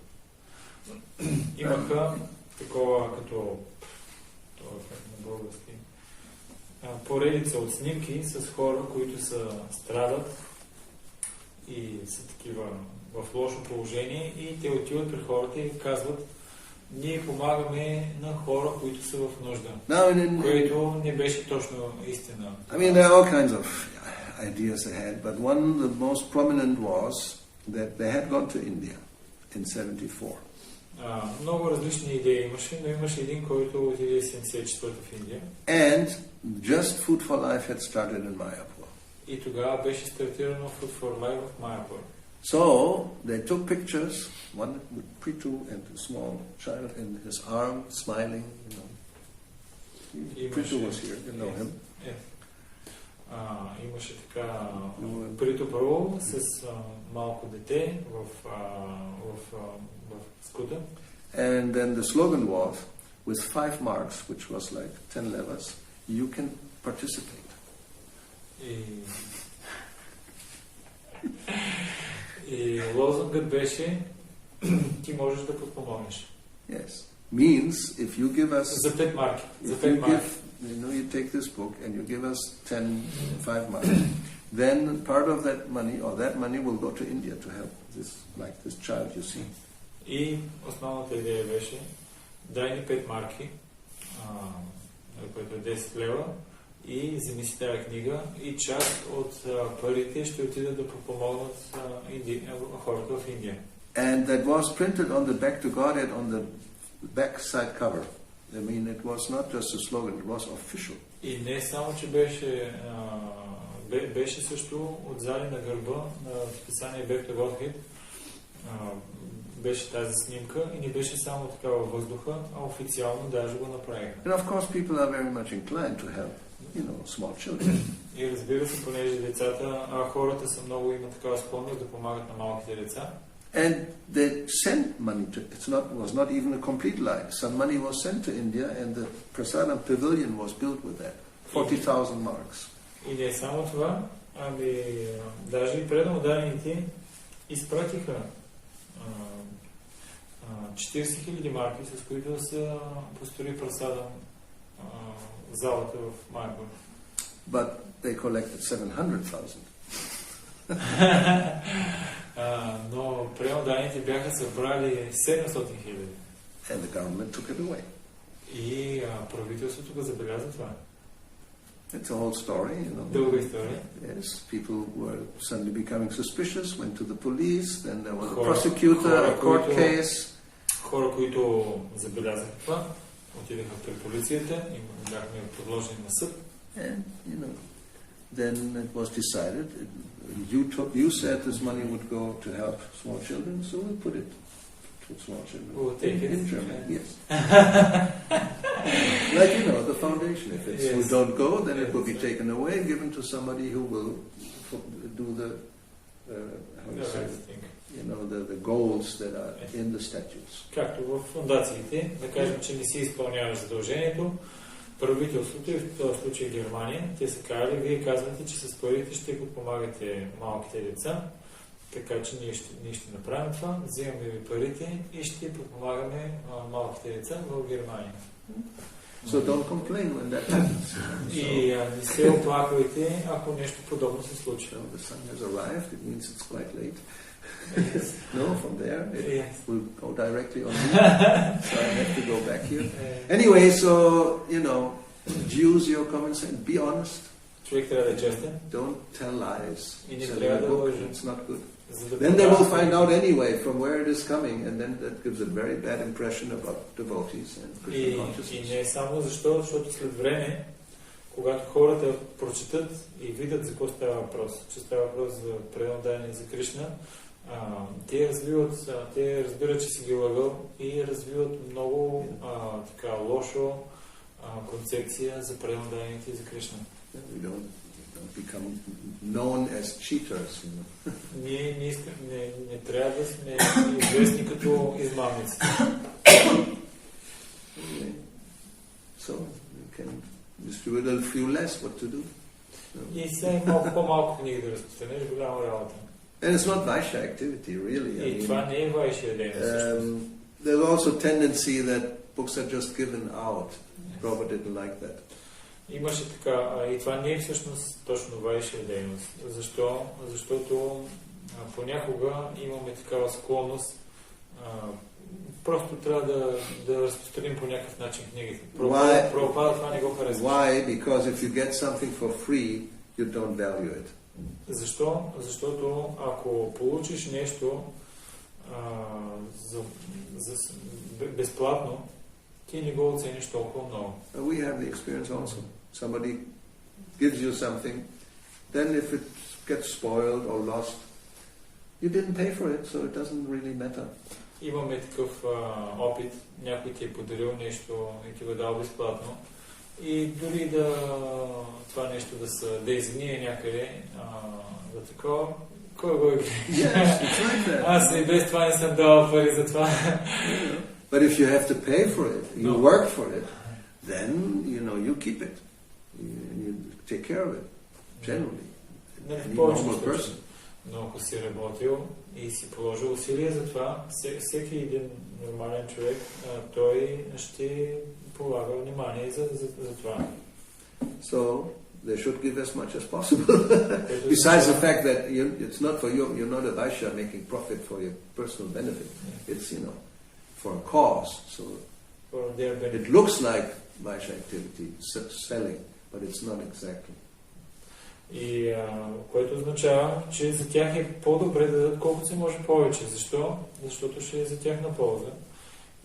Имаха такова като това на български поредица от снимки с хора, които страдат и са такива в лошо положение и те отиват при хората и казват: ние помагаме на хора, които са в нужда. Което не беше точно истина. I mean, there are all kinds of ideas they had, but one, the most prominent was that they had gone to India in 74. Много различни идеи имаше, но имаше един, който отиде 74 в Индия. And just Food for Life had started in Mayapur. И тогава беше стартирано Food for Life в Майапур. So they took pictures, one with Prithu and a small child in his arm, smiling. Prithu was here, you know him. Имаше така Прито първо с малко дете в скута. And then the slogan was, with 5 marks, which was like 10 levers, you can participate. И лозунгът беше, ти можеш да подпомогнеш. Yes. Means if you give us... За 5 марки. You take this book and you give us 5 marks, then part of that money will go to India to help this child you see. И основната идея беше, дай ни 5 марки, което е 10 лева, и вземи си тази книга и част от парите ще отидат да подпомогнат хората в Индия. And that was printed on the back to Godhead on the back side cover. I mean, it was not just a slogan, it was official. И не само, че беше също отзади на гърба на списание Back to Godhead, беше тази снимка и не беше само така във въздуха, а официално даже го направиха. And of course people are very much inclined to help, small children. И разбира се, понеже хората са много, имат такава склонност да помагат на малките деца. And they sent money to it. Was not even a complete lie. Some money was sent to India and the Prasadam pavilion was built with that. 40,000 marks. И не само това, даже и предно дадените изпратиха 40,000 марки, с които да се построи Прасадам залата в Майапур. But they collected 700,000. Но преоданите бяха събрали 700,000. And the government took it away. И правителството го забеляза това. It's a whole story, Дълга история. Yes, people were suddenly becoming suspicious, went to the police, then there was a prosecutor, a court case. Хора, които забелязаха това, отидаха при полицията и бяхме подложени на съд. And, then it was decided, you said this money would go to help small children, so we'll put it to small children. We'll take it. In Germany, yes. Like, the foundation, if we don't go, then it will be taken away and given to somebody who will do the how you say, the goals that are in the statutes. Както в фундациите, да кажем, че не си изпълняваш задължението, правителството и в този случай Германия, те са казали, вие казвате, че с парите ще подпомагате малките деца, така че ние ще направим това, взимаме ви парите и ще подпомагаме малките деца в Германия. So don't complain when that happens. И не се оплаквайте, ако нещо подобно се случи. The sun has arrived, it means it's quite late. Yes. No, from there it will go directly on me. So I have to go back here. Anyway, so, use your common sense. Be honest. Човек трябва да е честен. Don't tell lies. И не трябва да лъже. It's not good. Then they will find out anyway from where it is coming, and then that gives a very bad impression about devotees and Krishna consciousness. И не само защото след време, когато хората прочитат и видят за какво става въпрос, че става въпрос за преданодание за Кришна, те разбират, че си ги лъгал и развиват много така лошо концепция за преданодарението и за Кришна. We don't become known as cheaters. Ние не трябва да сме известни като измамници. So you can distribute a few less what to do. И сега малко по-малко книги да разпространеш, голяма работа. And it's not Vaishya activity, really. И това не е Vaishya дейност. There's also a tendency that books are just given out. Robert didn't like that. Имаше така, и това не е всъщност точно Vaishya дейност. Защо? Защото понякога имаме такава склонност, просто трябва да разпространим по някакъв начин книгите. Прабхупада това не го харесва. Why? Because if you get something for free, you don't value it. Защо? Защото ако получиш нещо безплатно, ти не го оцениш толкова много. We have the experience also. Somebody gives you something, then if it gets spoiled or lost, you didn't pay for it, so it doesn't really matter. Имаме такъв опит, някой ти е подарил нещо и ти го дал безплатно. И дори това нещо да изгние някъде, да такова, кой го е Yes, Аз и без това не съм дал пари за това. But if you have to pay for it, you work for it, then, you keep it. You take care of it, generally. Any normal person. Но ако си работил и си положил усилия за това, всеки един нормален човек, той ще полага внимание за това. So, they should give as much as possible. Besides the fact that it's not for you, you're not a Vaishya making profit for your personal benefit. It's, for a cause. So, it looks like Vaishya activity, selling, but it's not exactly. И което означава, че за тях е по-добре да дадат колкото се може повече. Защо? Защото ще е за тях на полза.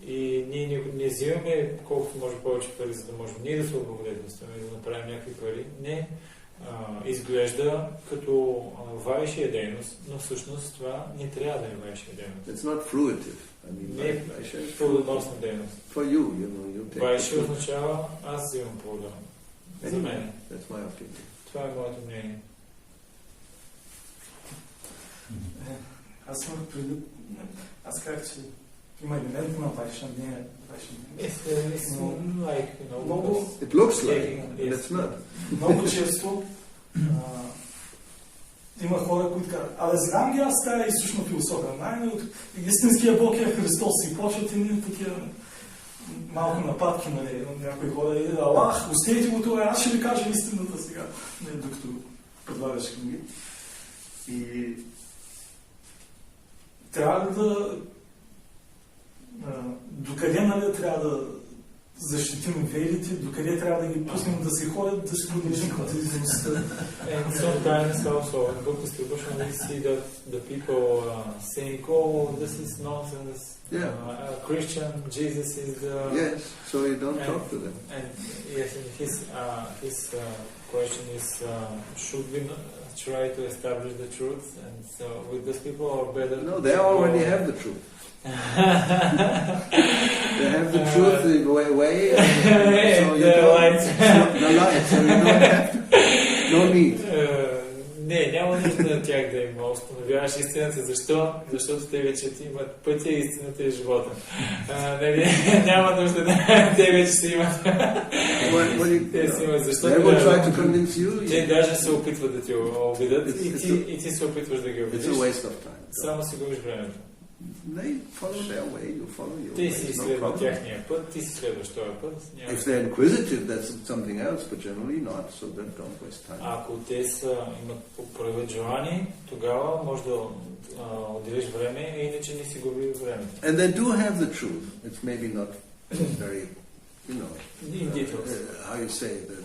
И ние не взимаме колкото може повече пари, за да можем ние да се облагодетелстваме и да направим някакви пари. Не. Изглежда като Vaishya дейност, но всъщност това не трябва да е Vaishya дейност. It's not fruitive. Не е плодоносна дейност. For you, you take. Vaishya означава аз взимам плода. За мен. That's my opinion. Това е моето мнение. Аз имах предвид... Аз казах, че има елемент на Vaishya, не е Vaishya. It looks like, but it's not. Много често има хора, които казват, абе знам ги аз тая източна философия. Истинския Бог е Христос и почват и такива малко нападки, някои хора и Аллах, оставете го това, аз ще ви кажа истината сега, докато предлагаш книги. И трябва да докъде трябва да защитим верите, докъде трябва да ги пуснем да се ходят, да се продължим хватителността. And sometimes also in book distribution we see that the people saying, oh, this is nonsense. Christian, Jesus is the... Yes, so you don't talk to them. And yes, and his question is, should we try to establish the truth? And so with those people are better... No, they already have the truth. They have the truth the way so you don't, the light, so you don't have to. No need. Не, няма нужда на тях да им установяваш истината. Защо? Защото те вече ти имат пътя, истината и живота. Няма нужда да те вече си имат. Те си имат. Защото те даже се опитват да те убедят и ти се опитваш да ги убедиш. Само си губиш времето. They follow their way, you follow your way. Ти си следва тяхния път, ти си следваш този път. If they're inquisitive, that's something else, but generally not, so don't waste time. Ако те имат проявят желание, тогава може да отделиш време, иначе не си губи времето. And they do have the truth. It's maybe not very, in details. How you say, the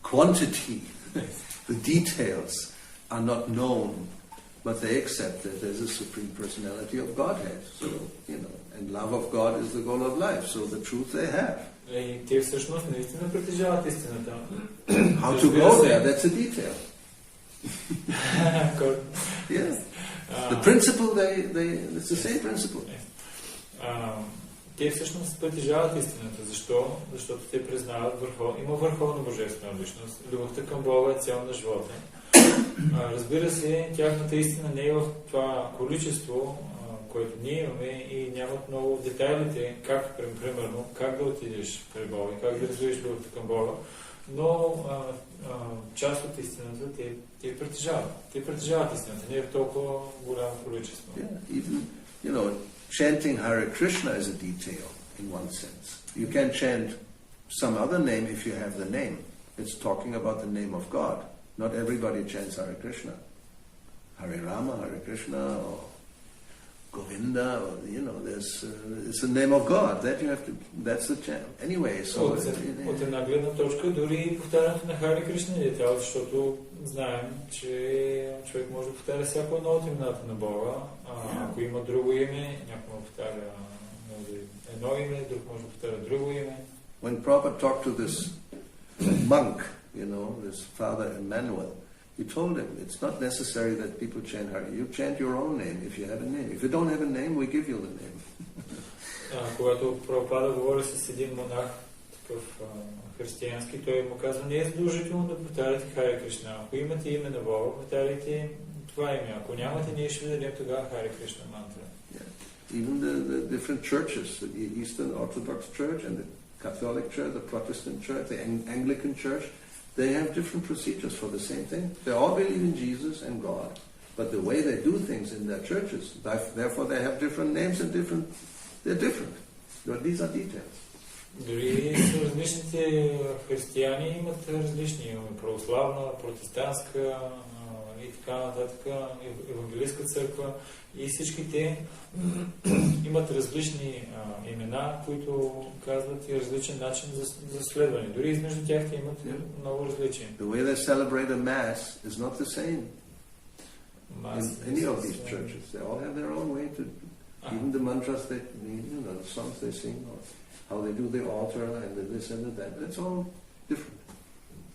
quantity, the details are not known. But they accept that there's a supreme personality of Godhead. So, and love of God is the goal of life. So the truth they have. Те всъщност наистина притежават истината. How to go there, that's a detail. Yes. The principle, it's the same principle. Те всъщност притежават истината. Защо? Защото те признават има върховна божествена личност. Любовта към Бога е цел на живота. Разбира се, тяхната истина не е в това количество, което ние имаме и нямат много в детайлите, примерно, как да отидеш при Бога и как да развиеш любовта към Бога, но част от истината те притежават. Те притежават истината, не е в толкова голямо количество. Even, chanting Hare Krishna is a detail in one sense. You can chant some other name if you have the name. It's talking about the name of God. Not everybody chants Hare Krishna. Hare Rama, Hare Krishna, or Govinda, or, it's the name of God. That's the chant. Anyway, so... От една гледна точка, дори повтарянето на Харе Кришна е детайл, защото знаем, че човек може да повтаря всяко едно от имената на Бога. Ако има друго име, някой му повтаря едно име, друг може да повтаря друго име. When Prabhupada talked to this monk, this Father Emmanuel, he told him, it's not necessary that people chant Hare. You chant your own name if you have a name. If you don't have a name, we give you the name. Когато Прабхупада говори с един монах, такъв християнски, той му казва, не е задължително да повтаряте Харе Кришна. Ако имате име на Бога, повтаряйте това име. Ако нямате, ние ще ви дадем тогава Харе Кришна мантра. Even the different churches, the Eastern Orthodox Church and the Catholic Church, the Protestant Church, the Anglican Church, they have different procedures for the same thing. They all believe in Jesus and God, but the way they do things in their churches, therefore they have different names and they're different. But these are details. Дори с различните християни имат различни, православна, протестантска и така нататък, евангелистка църква и всички те имат различни имена, които казват и различен начин за следване. Дори измежду тях те имат много различия. The way they celebrate a mass is not the same in any of these churches. They all have their own way to, even the mantras the songs they sing, or how they do the altar and the this and the that. It's all different.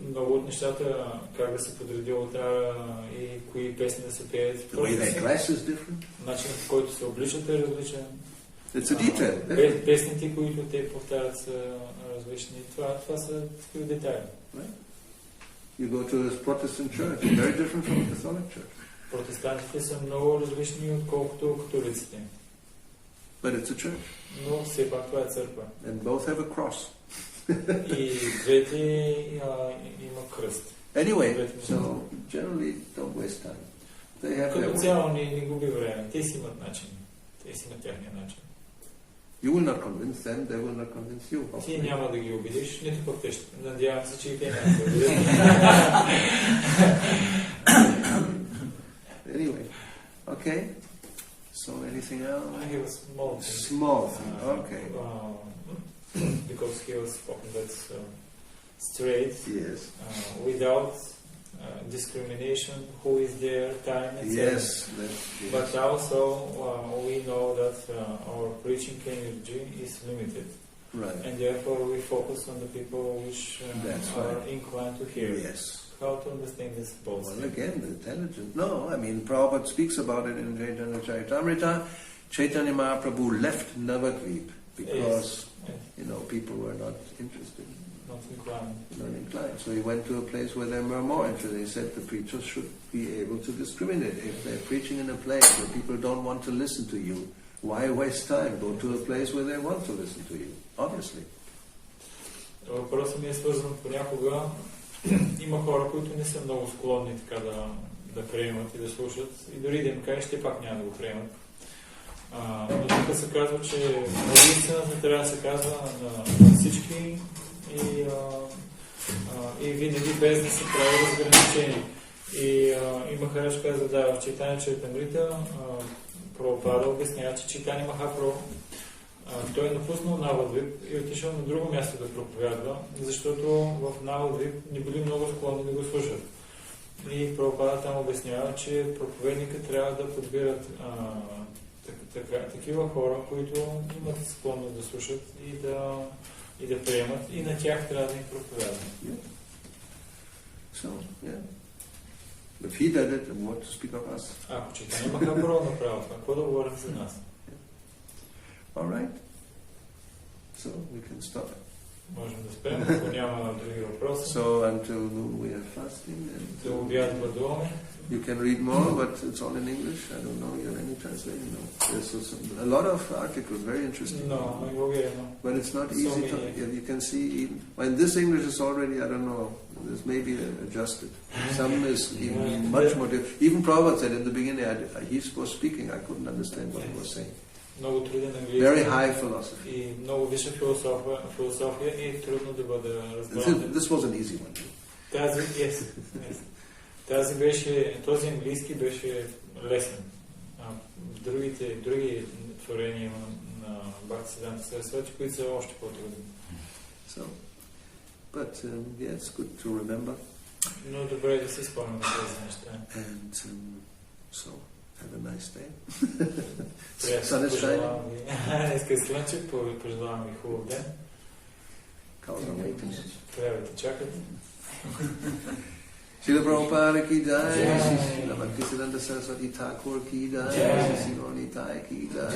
Много от нещата, как да се подреди алтара и кои песни да се пеят. The way they dress is different. Начинът, по който се обличат е различен. It's a detail. Песните, които те повтарят, са различни. Това са такива детайли. You go to this Protestant church, it's very different from the Catholic church. Протестантите са много различни, отколкото католиците. But it's a church. Но все пак това е църква. And both have a cross. И двете има кръст. Anyway, so generally don't waste time. They have Като цяло не губи време. Те си имат начин. Те си имат тяхния начин. You will not convince them, they will not convince you. Ти няма да ги убедиш, нито пък те ще. Надявам се, че и те няма да убедят. Anyway, okay. So anything else? I have a small thing. Small thing, okay. Because he was spoken that straight, Yes. Without discrimination, who is there, time, etc. Yes. But also we know that our preaching energy is limited. Right. And therefore we focus on the people which are inclined to hear. Yes. How to understand this both? Well, again, the intelligence. No, I mean, Prabhupada speaks about it in Chaitanya Charitamrita. Chaitanya Mahaprabhu left Navadvip because, people were not interested. not inclined. So he went to a place where they were more interested. He said the preachers should be able to discriminate. If they're preaching in a place where people don't want to listen to you, why waste time? Go to a place where they want to listen to you, obviously. Въпросът ми е свързан понякога. Има хора, които не са много склонни така да приемат и да слушат. И дори да им кажеш, те пак няма да го приемат. Но тук се казва, че истината трябва да се казва на всички и винаги без да се прави разграничение. И има Махарадж казва, да, в Чайтания Чаритамрита Прабхупада обяснява, че Чайтания Махапрабху той е напуснал Навадвип и отишъл на друго място да проповядва, защото в Навадвип не били много склонни да го слушат. И Прабхупада там обяснява, че проповедника трябва да подбират такива хора, които имат склонност да слушат и да приемат, и на тях трябва да им проповядат. So, yeah. If he did it, what to speak of us? Ако Чайтания Махапрабху направи това, какво да говорим за нас? All right. So we can stop. Можем да спрем, ако няма други въпроси. So until noon we are fasting. До обяд бъдуваме. You can read more, but it's all in English. I don't know. You have any translation? No. There's a lot of articles, very interesting. No, but it's not easy to. You can see even when this English is already. I don't know. This may be adjusted. Some is even much more. Even Prabhupada said in the beginning, he was speaking. I couldn't understand what he was saying. Много труден английски. Very high philosophy. И много висша философия и трудно да бъде разбран. This was an easy one. Този английски беше лесен. Други творения на Бхактисиддhanта Сарасвати, които са още по-трудни. But it's good to remember. Но добре да си спомним тези неща. And so have a nice day. Sun is shining. Иска слънче, пожелавам ви хубав ден. Трябва да чакат. Srila Prabhupada ki jai, Srila Bhaktisiddhanta Sarasvati Thakur ki jai, Srila Nitai ki jai.